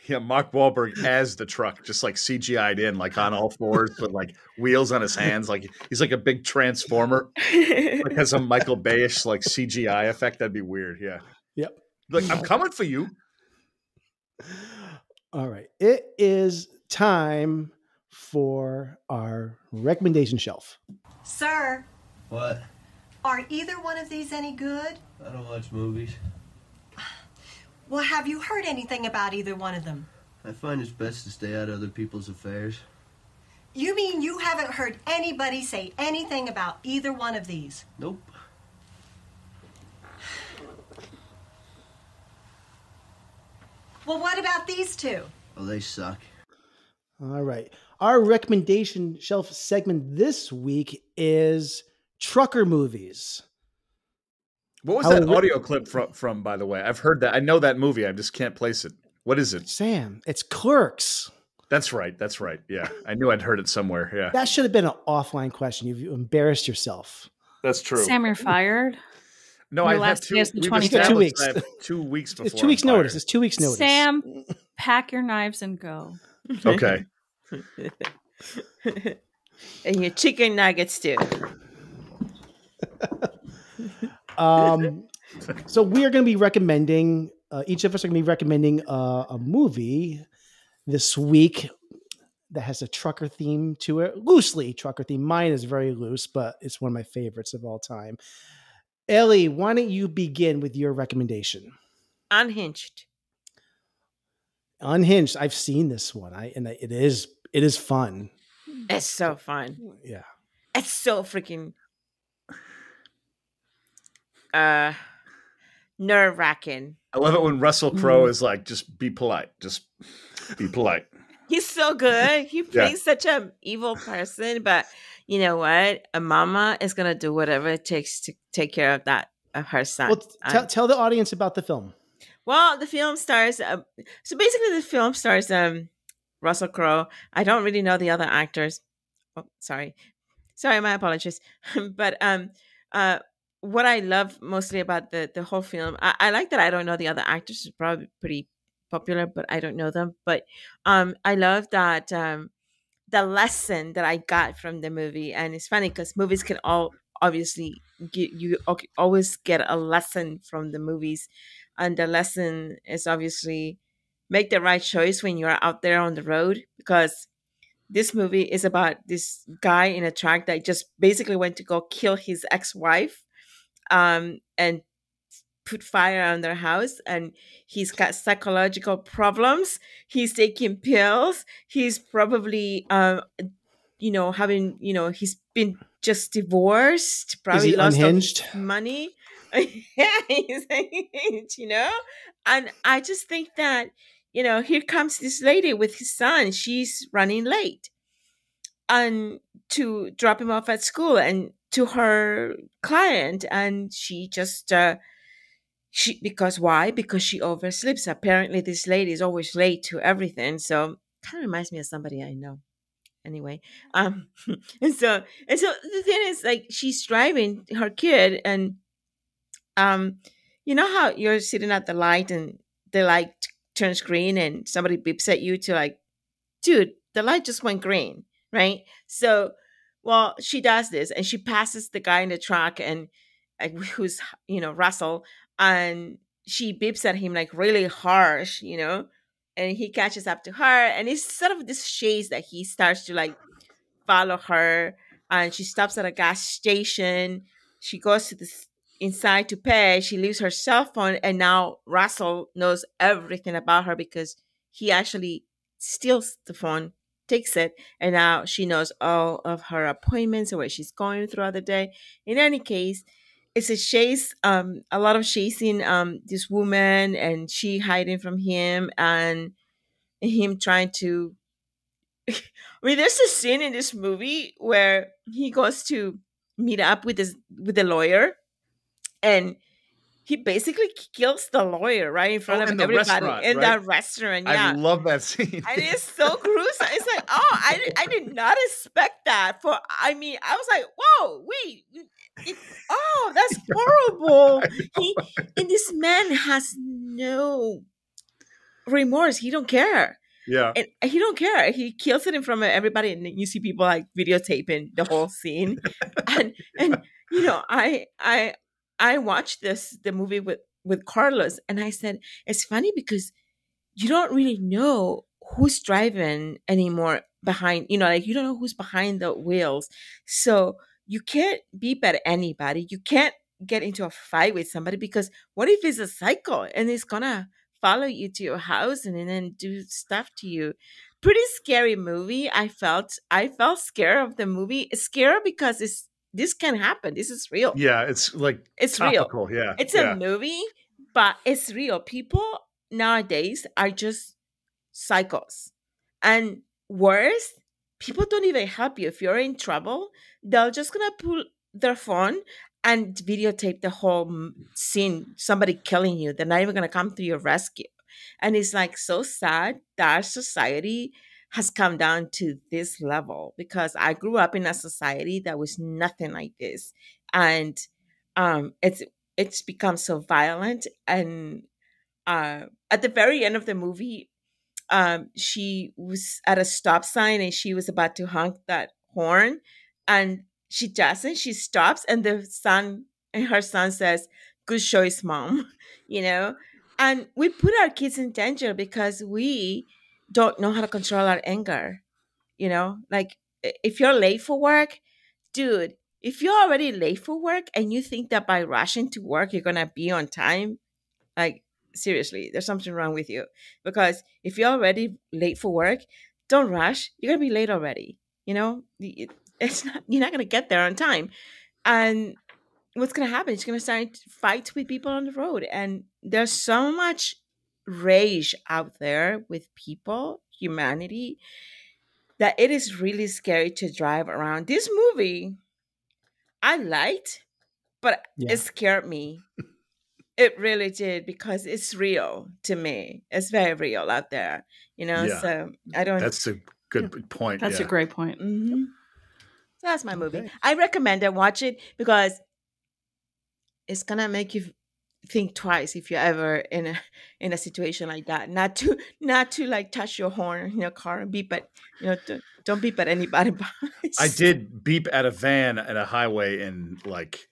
Yeah, Mark Wahlberg as the truck, just like CGI'd in, like on all fours, but like wheels on his hands, like he's like a big transformer. Like has a Michael Bay-ish like CGI effect. That'd be weird. Yeah. Yep. Like, I'm coming for you. All right, it is time for our recommendation shelf. Sir, What? are either one of these any good? I don't watch movies. Well, have you heard anything about either one of them? I find it's best to stay out of other people's affairs. You mean you haven't heard anybody say anything about either one of these? Nope. Well, what about these two? Oh, they suck. All right, our recommendation shelf segment this week is trucker movies. What was How that we- audio clip from, by the way? I've heard that. I know that movie. I just can't place it. What is it? Sam, it's Clerks. That's right. That's right. Yeah. I knew I'd heard it somewhere. Yeah. That should have been an offline question. You've embarrassed yourself. That's true. Sam, you're fired. No, Your I have last two. day is the we've 25th. established 2 weeks. I have 2 weeks before. It's 2 weeks I'm fired. notice. It's 2 weeks notice. Sam, pack your knives and go. Okay. And your chicken nuggets too. So we are going to be recommending. Each of us are going to be recommending a movie this week that has a trucker theme to it, loosely trucker theme. Mine is very loose, but it's one of my favorites of all time. Ellie, why don't you begin with your recommendation? Unhinged. Unhinged. I've seen this one. It is fun. It's so fun. Yeah. It's so freaking nerve-wracking. I love it when Russell Crowe is like, just be polite. Just be polite. He's so good. He plays such an evil person, but you know what? A mama is gonna do whatever it takes to take care of her son. Well, tell the audience about the film. Well, the film stars. So basically, the film stars Russell Crowe. I don't really know the other actors. Oh, sorry, my apologies. But what I love mostly about the whole film, I like that I don't know the other actors. It's probably pretty popular, but I don't know them. But I love that the lesson that I got from the movie, and it's funny because movies can obviously always get a lesson from the movies, and the lesson is obviously make the right choice when you're out there on the road, because this movie is about this guy in a truck that just basically went to go kill his ex-wife and put fire on their house, and he's got psychological problems. He's taking pills. He's probably having he's been just divorced, probably he lost unhinged? all his money. Yeah, he's unhinged, and I just think that here comes this lady with his son. She's running late and to drop him off at school and to her client, and she just because why? Because she oversleeps. Apparently, this lady is always late to everything. So kind of reminds me of somebody I know. anyway. Um, and so the thing is, like, she's driving her kid, and um, you know how you're sitting at the light and the light turns green, and somebody beeps at you to like, dude, the light just went green, right? So, well, she does this, and she passes the guy in the truck, and who's Russell, and she beeps at him like really harsh, and he catches up to her, and it's sort of this chase that he starts to like follow her, and she stops at a gas station. She goes to this inside to pay. She leaves her cell phone, and now Russell knows everything about her because he actually steals the phone, takes it, and now she knows all of her appointments and where she's going throughout the day. In any case, it's a chase, a lot of chasing this woman, and she hiding from him, and him trying to I mean, there's a scene in this movie where he goes to meet up with the lawyer, and he basically kills the lawyer right in front of in the everybody restaurant, in right? that restaurant. I Yeah, love that scene. and it's so gruesome. It's like, oh, I did not expect that. I mean, I was like, whoa, wait, oh, that's horrible. And this man has no remorse. He don't care. Yeah. And he don't care. He kills it in front of everybody, and you see people like videotaping the whole scene. and I watched the movie with Carlos, and I said it's funny because you don't really know who's driving anymore behind. Like you don't know who's behind the wheels, so you can't beep at anybody. You can't get into a fight with somebody because what if it's a psycho and it's gonna follow you to your house and then do stuff to you. Pretty scary movie. I felt scared of the movie. Scared because this can happen. This is real. Yeah, it's like It's topical. real. Yeah. It's yeah. a movie, but it's real. People nowadays are just psychos. And worse, people don't even help you. If you're in trouble, they're just gonna pull their phone and videotape the whole scene, somebody killing you. They're not even gonna come to your rescue. And it's like so sad that our society has come down to this level because I grew up in a society that was nothing like this. And it's become so violent. And at the very end of the movie, she was at a stop sign and she was about to honk that horn, and she doesn't. She stops, and her son says, "Good choice, mom." you know, and we put our kids in danger because we don't know how to control our anger. Like if you're late for work, dude. If you're already late for work and you think that by rushing to work you're gonna be on time, like, seriously, there's something wrong with you. Because if you're already late for work, don't rush. You're gonna be late already. You're not gonna get there on time. And what's gonna happen? It's gonna start fights with people on the road. And there's so much rage out there with people, humanity, that it is really scary to drive around. This movie I liked, but it scared me. It really did because it's real to me. It's very real out there, Yeah. So I don't. That's a good point. That's a great point. Mm-hmm. So that's my movie. I recommend it. Watch it because it's gonna make you think twice if you're ever in a situation like that. Not to like touch your horn in your car and beep at don't beep at anybody. I did beep at a van at a highway in like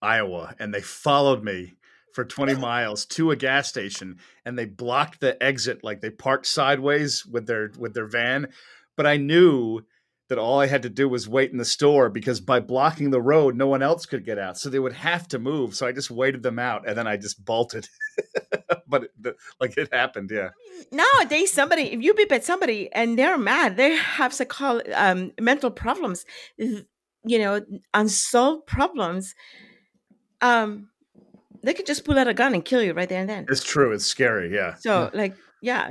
Iowa, and they followed me for 20 miles to a gas station, and they blocked the exit. Like they parked sideways with their van. But I knew that all I had to do was wait in the store because by blocking the road, no one else could get out. So they would have to move. So I just waited them out and then I just bolted. But it happened. Yeah. Nowadays, if you beep at somebody and they're mad, they have mental problems, unsolved problems. They could just pull out a gun and kill you right there and then. It's true. It's scary. Yeah. So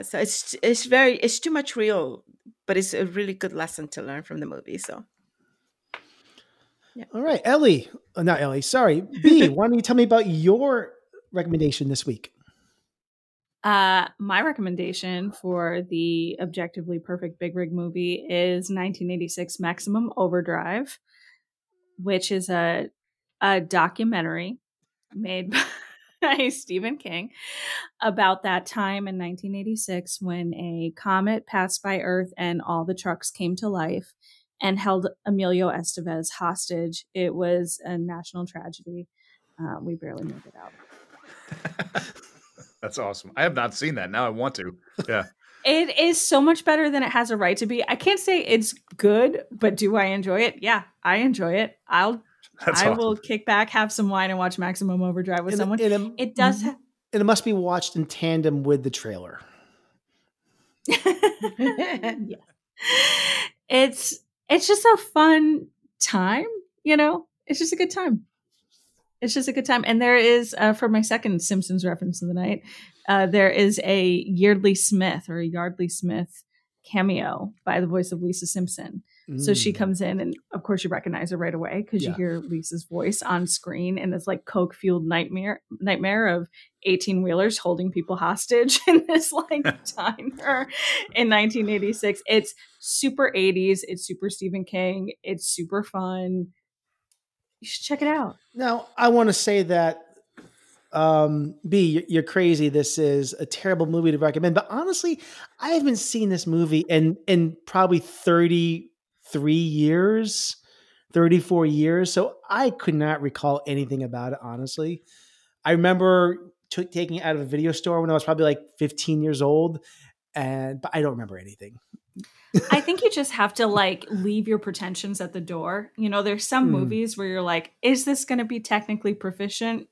so it's too much real, but it's a really good lesson to learn from the movie. So. Yeah. All right, Ellie. Not Ellie. Sorry, B. Why don't you tell me about your recommendation this week? My recommendation for the objectively perfect Big Rig movie is 1986 Maximum Overdrive, which is a documentary made by Stephen King about that time in 1986 when a comet passed by Earth and all the trucks came to life and held Emilio Estevez hostage. It was a national tragedy. We barely made it out. That's awesome. I have not seen that. Now I want to. Yeah. It is so much better than it has a right to be. I can't say it's good, but do I enjoy it? Yeah, I enjoy it. I will kick back, have some wine, and watch Maximum Overdrive with someone. It does. And it must be watched in tandem with the trailer. Yeah. It's just a fun time, you know? It's just a good time. It's just a good time. And there is, for my second Simpsons reference of the night, there is a Yardley Smith cameo by the voice of Lisa Simpson. So she comes in, and of course you recognize her right away because you hear Lisa's voice on screen, and it's like coke-fueled nightmare of 18-wheelers holding people hostage in this like diner in 1986. It's super 80s. It's super Stephen King. It's super fun. You should check it out. Now, I want to say that, B, you're crazy. This is a terrible movie to recommend. But honestly, I haven't seen this movie in probably 33 years, 34 years. So I could not recall anything about it, honestly. I remember taking it out of a video store when I was probably like 15 years old. But I don't remember anything. I think you just have to like leave your pretensions at the door. You know, there's some movies where you're like, is this going to be technically proficient?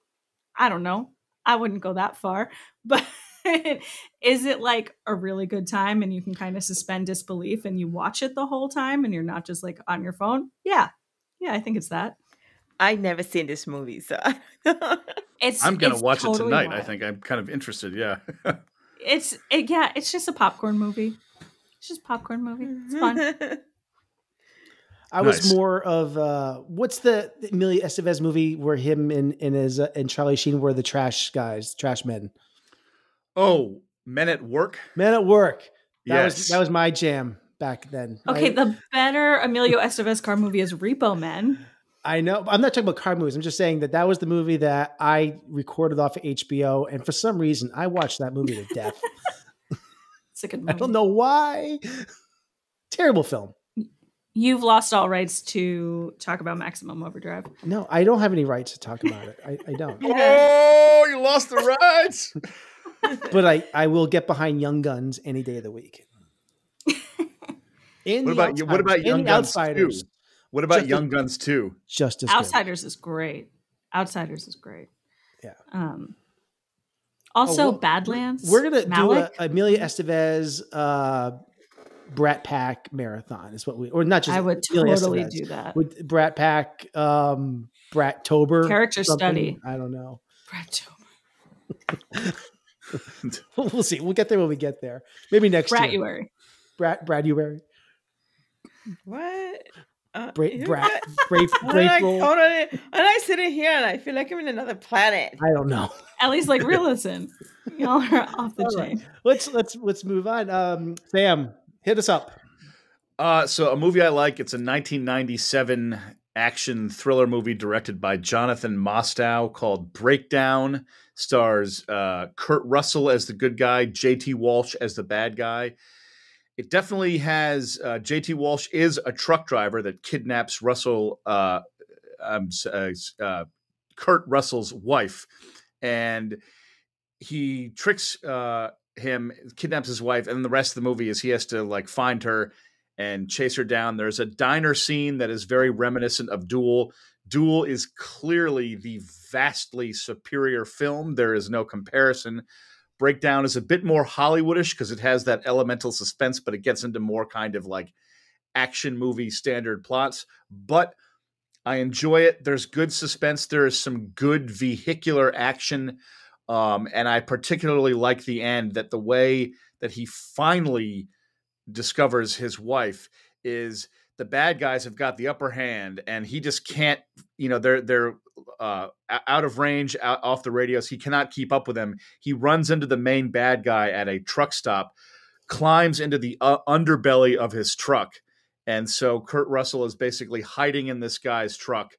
I don't know. I wouldn't go that far. But is it like a really good time and you can kind of suspend disbelief and you watch it the whole time and you're not just like on your phone? Yeah. Yeah, I think it's that. I've never seen this movie, so I'm going to watch totally it tonight. wild. I think I'm kind of interested. Yeah. It's just a popcorn movie. It's just a popcorn movie. It's fun. I was more of what's the Emilio Estevez movie where him and Charlie Sheen were the trash men. Oh, Men at Work. Men at Work. That Yes. was my jam back then. Okay, the better Emilio Estevez car movie is Repo Men. I know. I'm not talking about car movies. I'm just saying that was the movie that I recorded off of HBO, and for some reason, I watched that movie to death. It's a good movie. I don't know why. Terrible film. You've lost all rights to talk about Maximum Overdrive. No, I don't have any rights to talk about it. I don't. Oh, you lost the rights. But I will get behind Young Guns any day of the week. What about Young Guns 2? What about Young Guns 2? Just as Outsiders is great. Outsiders is great. Yeah. Also, Badlands. We're gonna do a Emilio Estevez Brat Pack marathon. Is what or not just. I would Emilio totally Estevez, do that. with Brat Pack, Brat-tober Character study. I don't know. Brat-tober. We'll see. We'll get there when we get there. Maybe next year. Braduary. What? Brave Hold on. And I sitting here and I feel like I'm in another planet. I don't know. Ellie's like, listen, y'all are off the chain. Right. Let's move on. Sam, hit us up. So a movie I like, it's a 1997 action thriller movie directed by Jonathan Mostow called Breakdown. Stars Kurt Russell as the good guy, J.T. Walsh as the bad guy. It definitely has J.T. Walsh is a truck driver that kidnaps Kurt Russell's wife, and he tricks him, kidnaps his wife, and the rest of the movie is he has to like find her and chase her down. There's a diner scene that is very reminiscent of Duel. Duel is clearly the vastly superior film. There is no comparison. Breakdown is a bit more Hollywoodish because it has that elemental suspense, but it gets into more kind of like action movie standard plots. But I enjoy it. There's good suspense. There is some good vehicular action. And I particularly like the end, that the way that he finally discovers his wife is the bad guys have got the upper hand and he just can't, they're out of range, off the radios. He cannot keep up with him. He runs into the main bad guy at a truck stop, climbs into the underbelly of his truck. And so Kurt Russell is basically hiding in this guy's truck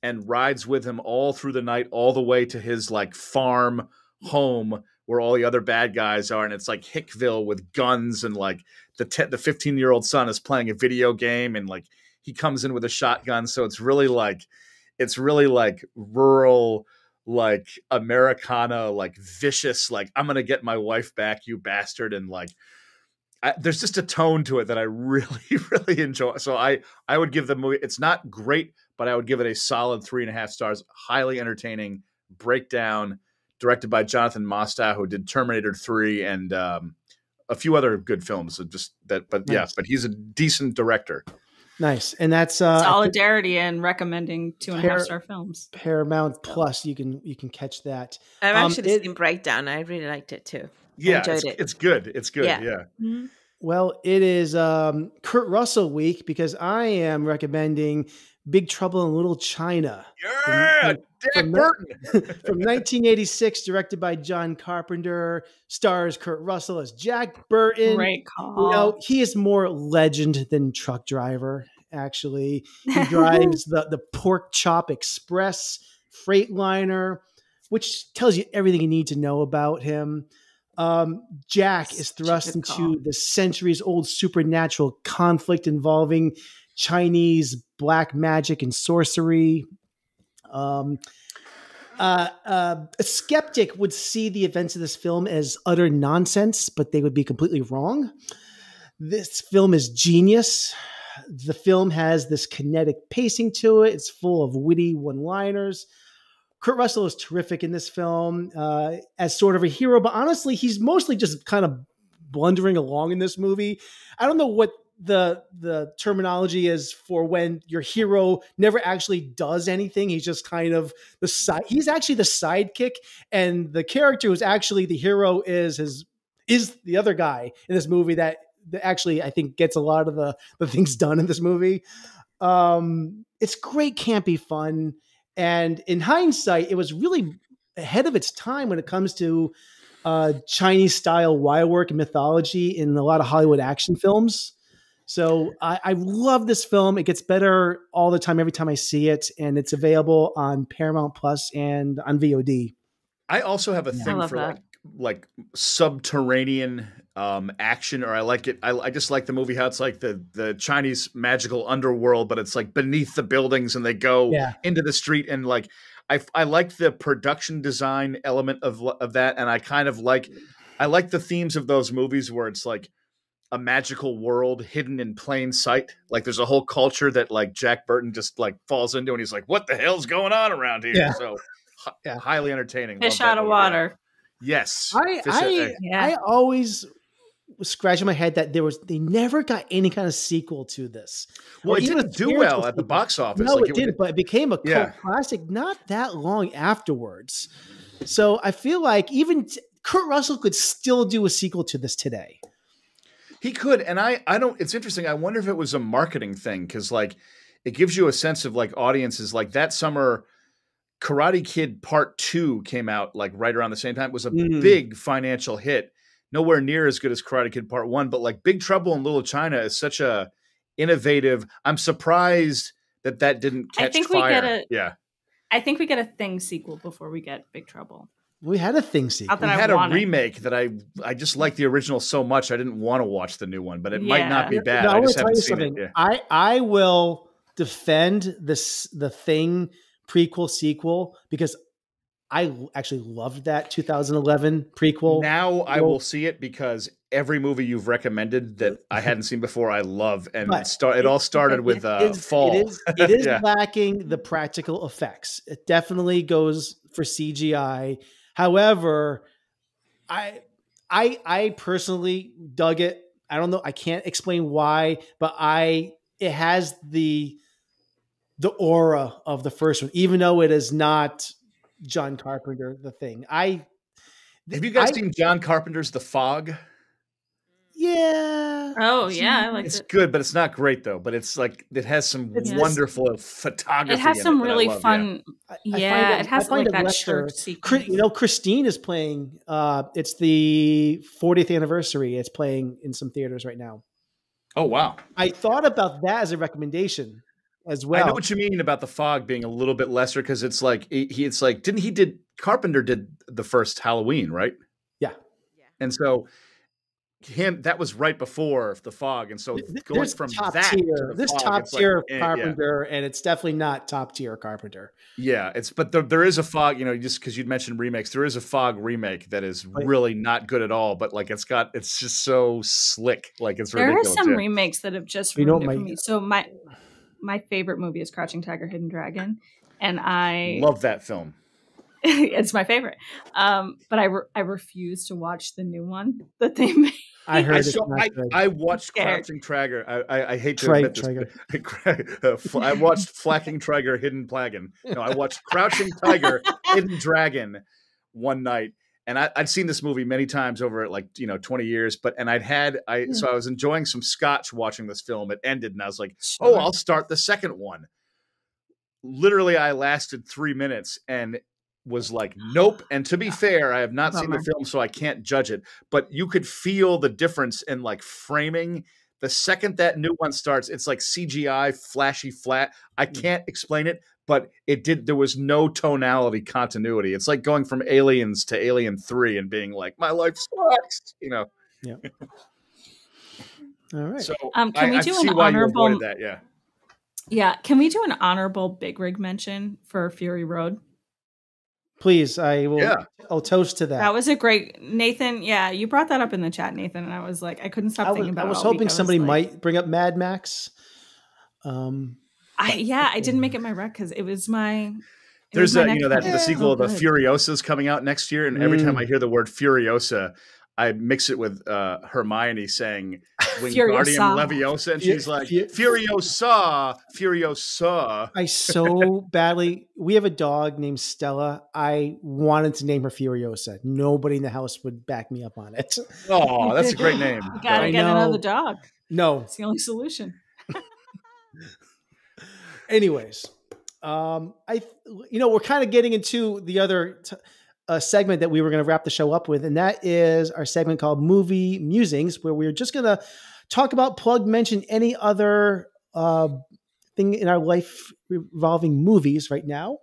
and rides with him all through the night, all the way to his like farm home where all the other bad guys are. And it's like Hickville with guns, and like the 15-year-old son is playing a video game, and like he comes in with a shotgun. So it's really like rural, like Americana, like vicious, like I'm going to get my wife back, you bastard. And like, there's just a tone to it that I really, really enjoy. So I would give the movie, it's not great, but I would give it a solid 3.5 stars. Highly entertaining breakdown, directed by Jonathan Mostow, who did Terminator 3 and a few other good films. But he's a decent director. Nice. And that's solidarity and recommending 2.5-star films. Paramount Plus, you can catch that. I've actually seen Breakdown. I really liked it too. Yeah, enjoyed it. It's good. It's good. Yeah. Mm-hmm. Well, it is Kurt Russell week because I am recommending Big Trouble in Little China. Yeah, Jack Burton. From 1986, directed by John Carpenter, stars Kurt Russell as Jack Burton. Great call. You know, he is more legend than truck driver, actually. He drives the Pork Chop Express Freightliner, which tells you everything you need to know about him. Jack is thrust into the centuries-old supernatural conflict involving Chinese black magic and sorcery. A skeptic would see the events of this film as utter nonsense, but they would be completely wrong. This film is genius. The film has this kinetic pacing to it. It's full of witty one-liners. Kurt Russell is terrific in this film as sort of a hero, but honestly, he's mostly just kind of blundering along in this movie. I don't know what the terminology is for when your hero never actually does anything. He's just kind of he's actually the sidekick, and the character who's actually the hero is the other guy in this movie that actually I think gets a lot of the things done in this movie. It's great, campy fun. And in hindsight, it was really ahead of its time when it comes to Chinese style wire work and mythology in a lot of Hollywood action films. So I love this film. It gets better all the time, every time I see it. And it's available on Paramount Plus and on VOD. I also have a thing for like subterranean action, or I like it. I just like the movie how it's like the Chinese magical underworld, but it's like beneath the buildings and they go into the street, and like I like the production design element of that, and I like the themes of those movies where it's like a magical world hidden in plain sight. Like there's a whole culture that like Jack Burton just like falls into, and he's like, "What the hell's going on around here?" Yeah. So highly entertaining. Fish out of water. Yes. I always was scratching my head that they never got any kind of sequel to this. Well, it didn't do well at the box office. No, it didn't, but it became a cult classic not that long afterwards. So I feel like even Kurt Russell could still do a sequel to this today. He could, and I don't. It's interesting. I wonder if it was a marketing thing, because like it gives you a sense of like audiences. Like that summer, Karate Kid Part 2 came out like right around the same time. It was a big financial hit. Nowhere near as good as Karate Kid Part 1, but like Big Trouble in Little China is such a innovative. I'm surprised that didn't catch fire. I think we get a Thing sequel before we get Big Trouble. We had a Thing sequel. We had a remake that I just like the original so much I didn't want to watch the new one, but it might not be bad. I just haven't seen it. Yeah. I will defend the Thing prequel sequel because I actually loved that 2011 prequel. Now I will see it because every movie you've recommended that I hadn't seen before, I love. And it all started with Fall. It is lacking the practical effects. It definitely goes for CGI. However, I personally dug it. I don't know. I can't explain why, but it has the aura of the first one, even though it is not John Carpenter, The Thing. Have you guys seen John Carpenter's The Fog? Yeah. Oh yeah, I liked It's it. good, but it's not great though. But it's like it has some It's wonderful photography. It has some that I really love, fun. Yeah, it has like that lesser. church sequence. You know, Christine is playing. It's the 40th anniversary. It's playing in some theaters right now. Oh wow! I thought about that as a recommendation as well. I know what you mean about the fog being a little bit lesser because it's like it's like did Carpenter did the first Halloween, right? Yeah. And so that was right before the fog, and so going from top that tier, to the this fog, top it's tier like, Carpenter, and it's definitely not top tier Carpenter. Yeah, but there is a fog, just because you'd mentioned remakes, there is a fog remake that is really not good at all, but like it's just so slick, like it's ridiculous. There are some remakes that have just ruined it for me. So my favorite movie is Crouching Tiger, Hidden Dragon, and I love that film. It's my favorite, but I refuse to watch the new one that they made. I heard I watched Crouching Tiger. I hate to admit this. I watched Flacking Tiger, Hidden Plagan. No, I watched Crouching Tiger, Hidden Dragon one night, and I'd seen this movie many times over like 20 years. So I was enjoying some scotch watching this film. It ended, and I was like, oh, I'll start the second one. Literally, I lasted 3 minutes and was like, nope. And to be fair, I have not seen the film, so I can't judge it. But you could feel the difference in like framing. The second that new one starts, it's like CGI, flashy, flat. I can't explain it, but there was no tonality continuity. It's like going from Aliens to Alien 3 and being like, my life sucks, Yeah. All right. So can we do an honorable? Yeah. Can we do an honorable big rig mention for Fury Road? Please, I will. Yeah. I'll toast to that. That was a great, Nathan. Yeah, you brought that up in the chat, Nathan, and I was like, I couldn't stop thinking about it. I was hoping somebody might bring up Mad Max. I didn't make it my rec because it was my. There's the sequel of the Furiosa's coming out next year, and every time I hear the word Furiosa, I mix it with Hermione saying Wingardium Leviosa, and she's like, Furiosa, Furiosa. I so badly, we have a dog named Stella. I wanted to name her Furiosa. Nobody in the house would back me up on it. Oh, that's a great name. You gotta get another dog. No. It's the only solution. Anyways, we're kind of getting into the other segment that we were going to wrap the show up with, and that is our segment called Movie Musings, where we're just going to talk about, mention any other thing in our life involving movies right now.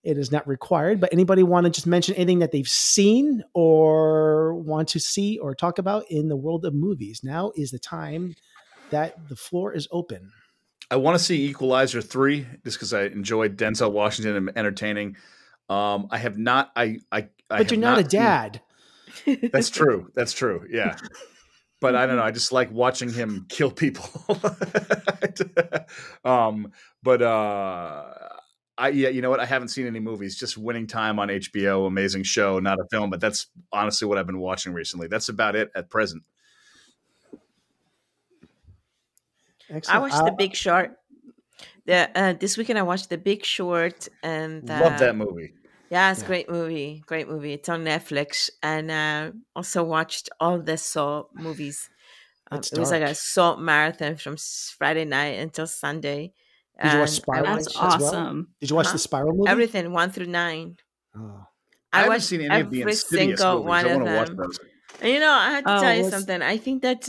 It is not required, but anybody want to just mention anything that they've seen or want to see or talk about in the world of movies? Now is the time that the floor is open. I want to see Equalizer 3 just because I enjoyed Denzel Washington and entertaining. I have not. But you're not a dad. That's true. That's true. Yeah. But I don't know. I just like watching him kill people. You know what? I haven't seen any movies. Just Winning Time on HBO. Amazing show. Not a film, but that's honestly what I've been watching recently. That's about it at present. Excellent. I watched The Big Short. This weekend I watched The Big Short, and love that movie. Yeah, it's a great movie. Great movie. It's on Netflix, and also watched all the Saw movies. It was like a Saw marathon from Friday night until Sunday. Did you watch Spiral? That's awesome. Well? Did you watch the Spiral movie? Everything 1 through 9. Oh. I haven't seen any of the Insidious movies. One I of want to watch them. those. And, I had to tell you something. I think that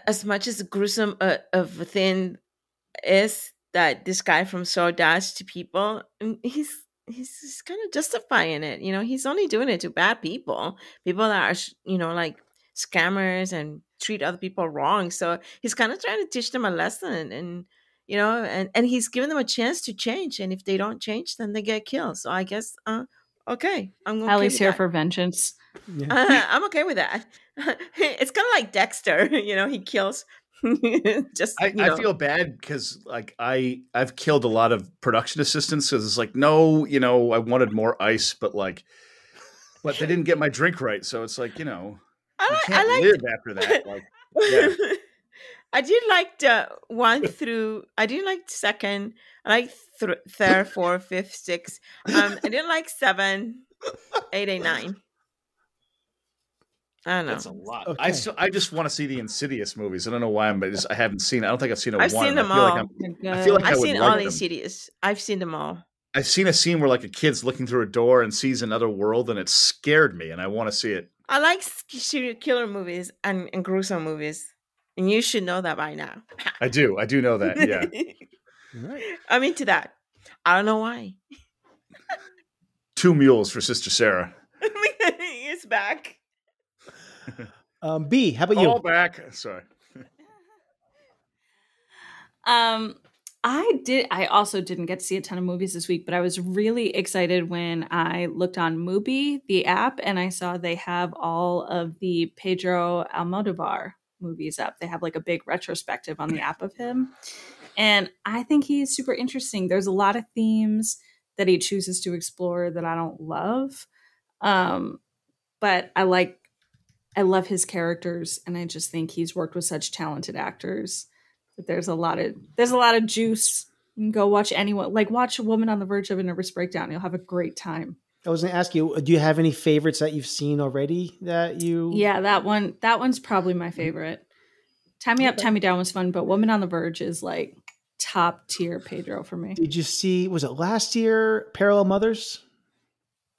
as much as gruesome of a thing is that this guy from Saw does to people, he's kind of justifying it. He's only doing it to bad people that are, like scammers and treat other people wrong. So he's kind of trying to teach them a lesson, and and he's giving them a chance to change. And if they don't change, then they get killed. So I guess, okay, I'm okay. Allie's here for vengeance. Yeah. I'm okay with that. It's kind of like Dexter, he kills. I feel bad because like I've killed a lot of production assistants because it's like, no, I wanted more ice, but they didn't get my drink right. So it's like, you can't live after that. Like, yeah. I did like the 1 through, I didn't like second, I like third, fourth, fifth, sixth. I didn't like 7, 8, and 9. I don't know. That's a lot. Okay. I just want to see the Insidious movies. I don't know why, I haven't seen. I don't think I've seen a I've one. seen them I feel like all. I feel like I I've would seen like all them. Insidious. I've seen them all. I've seen a scene where like a kid's looking through a door and sees another world, and it scared me, and I want to see it. I like serial killer movies and gruesome movies. And you should know that by now. I do know that. Yeah. All right. I'm into that. I don't know why. 2 mules for Sister Sarah. It's back. B, how about you? All back. Sorry. I also didn't get to see a ton of movies this week, but I was really excited when I looked on Mubi, the app, and I saw they have all of the Pedro Almodovar movies up. They have like a big retrospective on the app of him. And I think he's super interesting. There's a lot of themes that he chooses to explore that I don't love. But I love his characters, and I just think he's worked with such talented actors that there's a lot of juice. You can go watch anyone, like watch A Woman on the Verge of a Nervous Breakdown. You'll have a great time. I was going to ask you, do you have any favorites that you've seen already that you? Yeah, that one's probably my favorite. Tie Me Up, Tie Me Down was fun, but Woman on the Verge is like top tier Pedro for me. Did you see, was it last year, Parallel Mothers?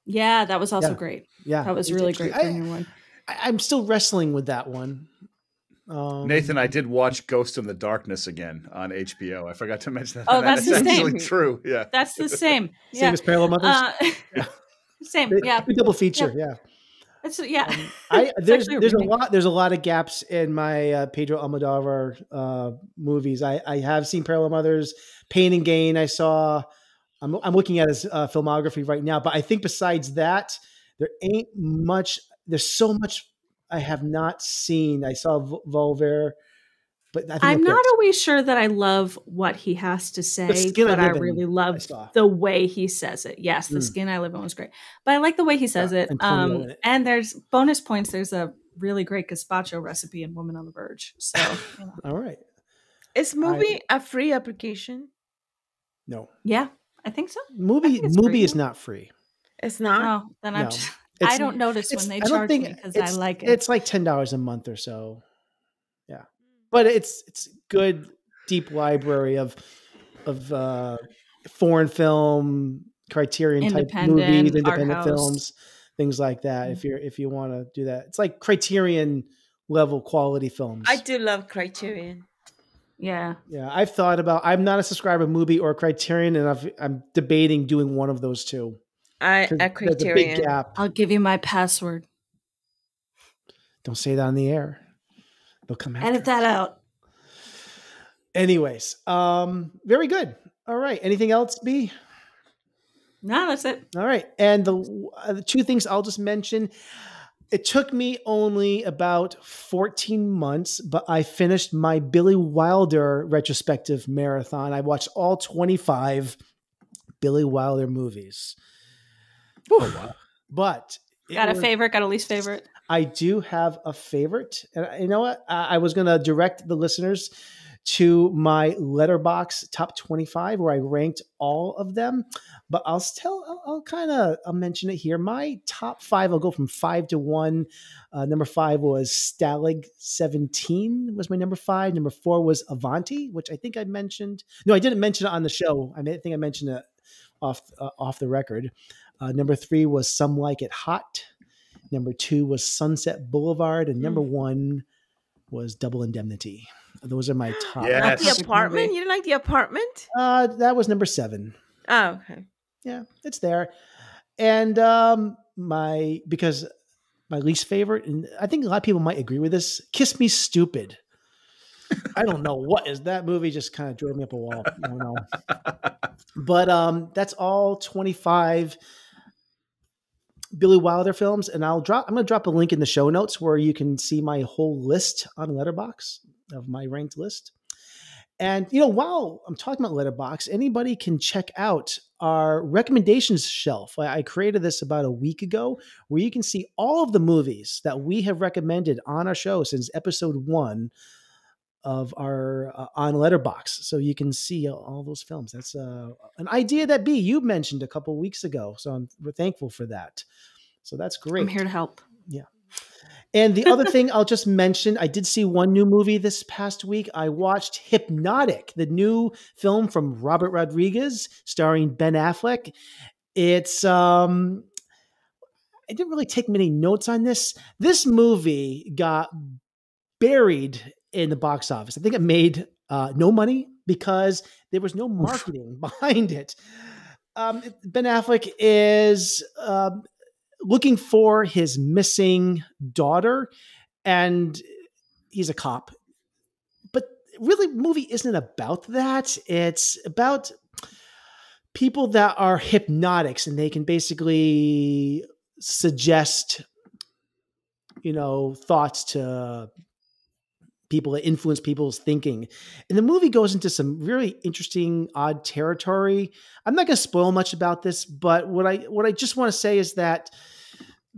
Yeah, that was also great. Yeah. That was really great for a new one. I'm still wrestling with that one. Nathan, I did watch Ghost in the Darkness again on HBO. I forgot to mention that. Oh, that's the same. Actually true. Yeah. That's the same. Same as Parallel Mothers? Same. Yeah. Double feature. Yeah. That's, yeah. There's a lot of gaps in my Pedro Almodovar movies. I have seen Parallel Mothers, Pain and Gain. I'm looking at his filmography right now, but I think besides that, there ain't much. There's so much I have not seen. I saw Volver, but I think I'm not always sure that I love what he has to say, but I really love the way he says it. Yes, The Skin I Live In was great, but I like the way he says it. And there's bonus points. There's a really great gazpacho recipe in Woman on the Verge. So, all right. Is Mubi a free application? No. Yeah, I think so. Mubi is not free. It's not? Oh, then I don't notice when they charge me because I like it. It's like $10 a month or so. Yeah. But it's good, deep library of foreign film, Criterion type movies, independent films, things like that. If you want to do that, it's like Criterion level quality films. I do love Criterion. Yeah. Yeah. I've thought about. I'm not a subscriber of Mubi or Criterion, and I'm debating doing one of those two. A Criterion. Big gap. I'll give you my password. Don't say that on the air. They'll come after. Edit that out. Anyways, very good. All right. Anything else, B? No, that's it. All right. And the two things I'll just mention. It took me only about 14 months, but I finished my Billy Wilder retrospective marathon. I watched all 25 Billy Wilder movies. Oh, wow. But got a favorite, got a least favorite? I do have a favorite. And you know what? I was going to direct the listeners to my Letterboxd top 25 where I ranked all of them, but I'll mention it here. My top 5, I'll go from 5 to 1. Number 5 was Stalag 17 was my number 5. Number 4 was Avanti, which I think I mentioned. No, I didn't mention it on the show. I think I mentioned it off the record. Number 3 was Some Like It Hot. Number 2 was Sunset Boulevard, and number 1 was Double Indemnity. Those are my top. Not The Apartment? You didn't like The Apartment? That was number 7. Oh, okay. Yeah, it's there. And because my least favorite, and I think a lot of people might agree with this, Kiss Me Stupid. I don't know what is that movie. Just kind of drove me up a wall. I don't know. But that's all 25 Billy Wilder films, and I'm going to drop a link in the show notes where you can see my whole list on Letterboxd of my ranked list. And, while I'm talking about Letterboxd, anybody can check out our recommendations shelf. I created this about a week ago where you can see all of the movies that we have recommended on our show since episode 1 of our on Letterboxd. So you can see all those films. That's an idea that you mentioned a couple of weeks ago. So we're thankful for that. So that's great. I'm here to help. Yeah. And the other thing I'll just mention, I did see one new movie this past week. I watched Hypnotic, the new film from Robert Rodriguez, starring Ben Affleck. It's I didn't really take many notes on this. This movie got buried in the box office. I think it made no money because there was no marketing behind it. Ben Affleck is looking for his missing daughter, and he's a cop. But really, the movie isn't about that. It's about people that are hypnotics, and they can basically suggest, thoughts to people that influence people's thinking. And the movie goes into some really interesting, odd territory. I'm not going to spoil much about this, but what I just want to say is that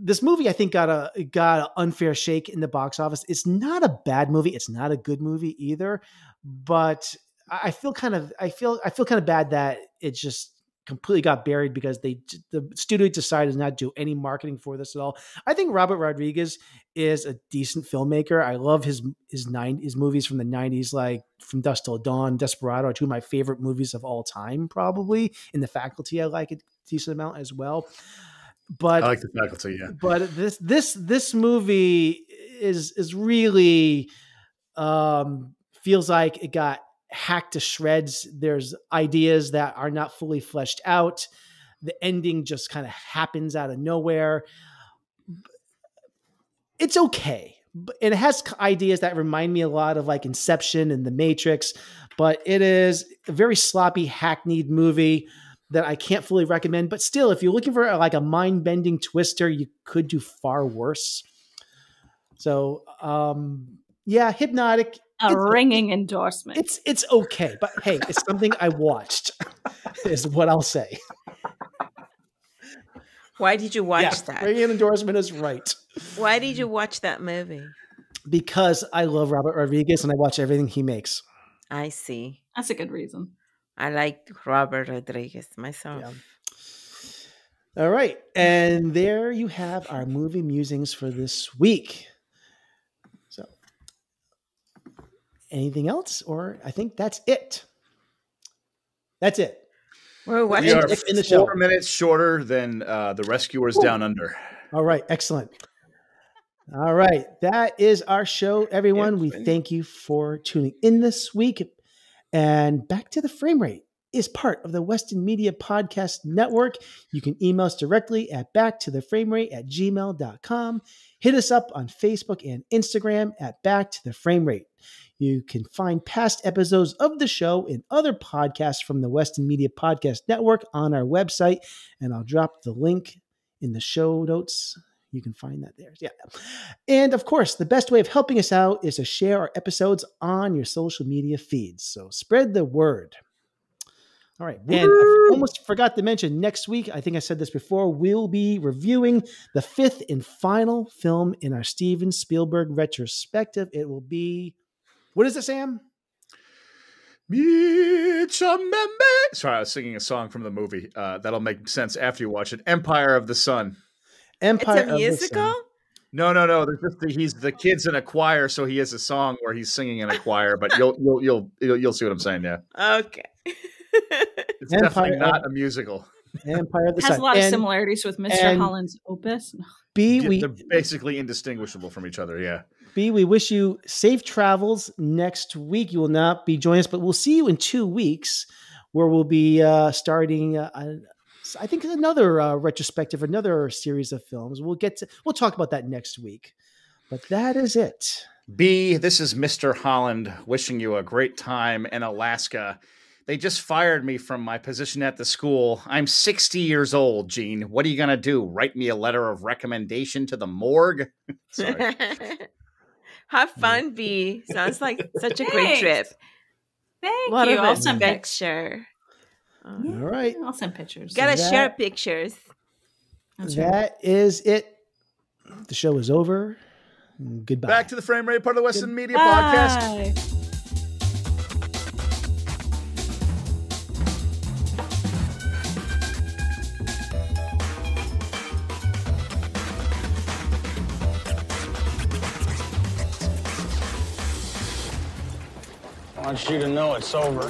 this movie, I think, got an unfair shake in the box office. It's not a bad movie. It's not a good movie either, but I feel kind of bad that it just completely got buried because the studio decided not to do any marketing for this at all. I think Robert Rodriguez is a decent filmmaker. I love his movies from the 90s, like From Dusk Till Dawn, Desperado, are two of my favorite movies of all time, probably. In The Faculty, I like a decent amount as well. But I like The Faculty, yeah. But this movie is really feels like it got hacked to shreds. There's ideas that are not fully fleshed out. The ending just kind of happens out of nowhere. It's okay. And it has ideas that remind me a lot of like Inception and The Matrix, but it is a very sloppy, hackneyed movie that I can't fully recommend. But still, if you're looking for like a mind-bending twister, you could do far worse. So, yeah, Hypnotic. Ringing endorsement. It's okay, but hey, it's something I watched, is what I'll say. Why did you watch that? Ringing endorsement is right. Why did you watch that movie? Because I love Robert Rodriguez and I watch everything he makes. I see. That's a good reason. I like Robert Rodriguez myself. Yeah. All right. And there you have our movie musings for this week. So, anything else? Or I think that's it. That's it. We are in the show. 4 minutes shorter than The Rescuers Down Under. All right. Excellent. All right. That is our show, everyone. We thank you for tuning in this week. And Back to the Frame Rate is part of the Weston Media Podcast Network. You can email us directly at backtotheframerate@gmail.com. Hit us up on Facebook and Instagram at Back to the Frame Rate. You can find past episodes of the show and other podcasts from the Weston Media Podcast Network on our website, and I'll drop the link in the show notes. You can find that there. Yeah. And of course, the best way of helping us out is to share our episodes on your social media feeds. So spread the word. All right. And I almost forgot to mention, next week, I think I said this before, we'll be reviewing the fifth and final film in our Steven Spielberg retrospective. It will be, what is it, Sam? Sorry, I was singing a song from the movie. That'll make sense after you watch it. Empire of the Sun. Empire it's a musical? No. There's just he's the kid's in a choir, so he has a song where he's singing in a choir. But you'll see what I'm saying. Yeah. Okay. It's definitely not a musical. Empire of the Sun. Has a lot of similarities with Mr. Holland's opus. They're basically indistinguishable from each other. Yeah. B, we wish you safe travels next week. You will not be joining us, but we'll see you in 2 weeks, where we'll be starting. I think another retrospective, another series of films. We'll talk about that next week. But that is it. B, this is Mr. Holland wishing you a great time in Alaska. They just fired me from my position at the school. I'm 60 years old, Gene. What are you going to do? Write me a letter of recommendation to the morgue? Sorry. Have fun, B. Sounds like such a great trip. Thank you. I'll send picture. All right. I'll send pictures. Gotta share pictures. That is it. The show is over. Goodbye. Back to the Frame Rate, part of the Weston Media Podcast. I want you to know it's over.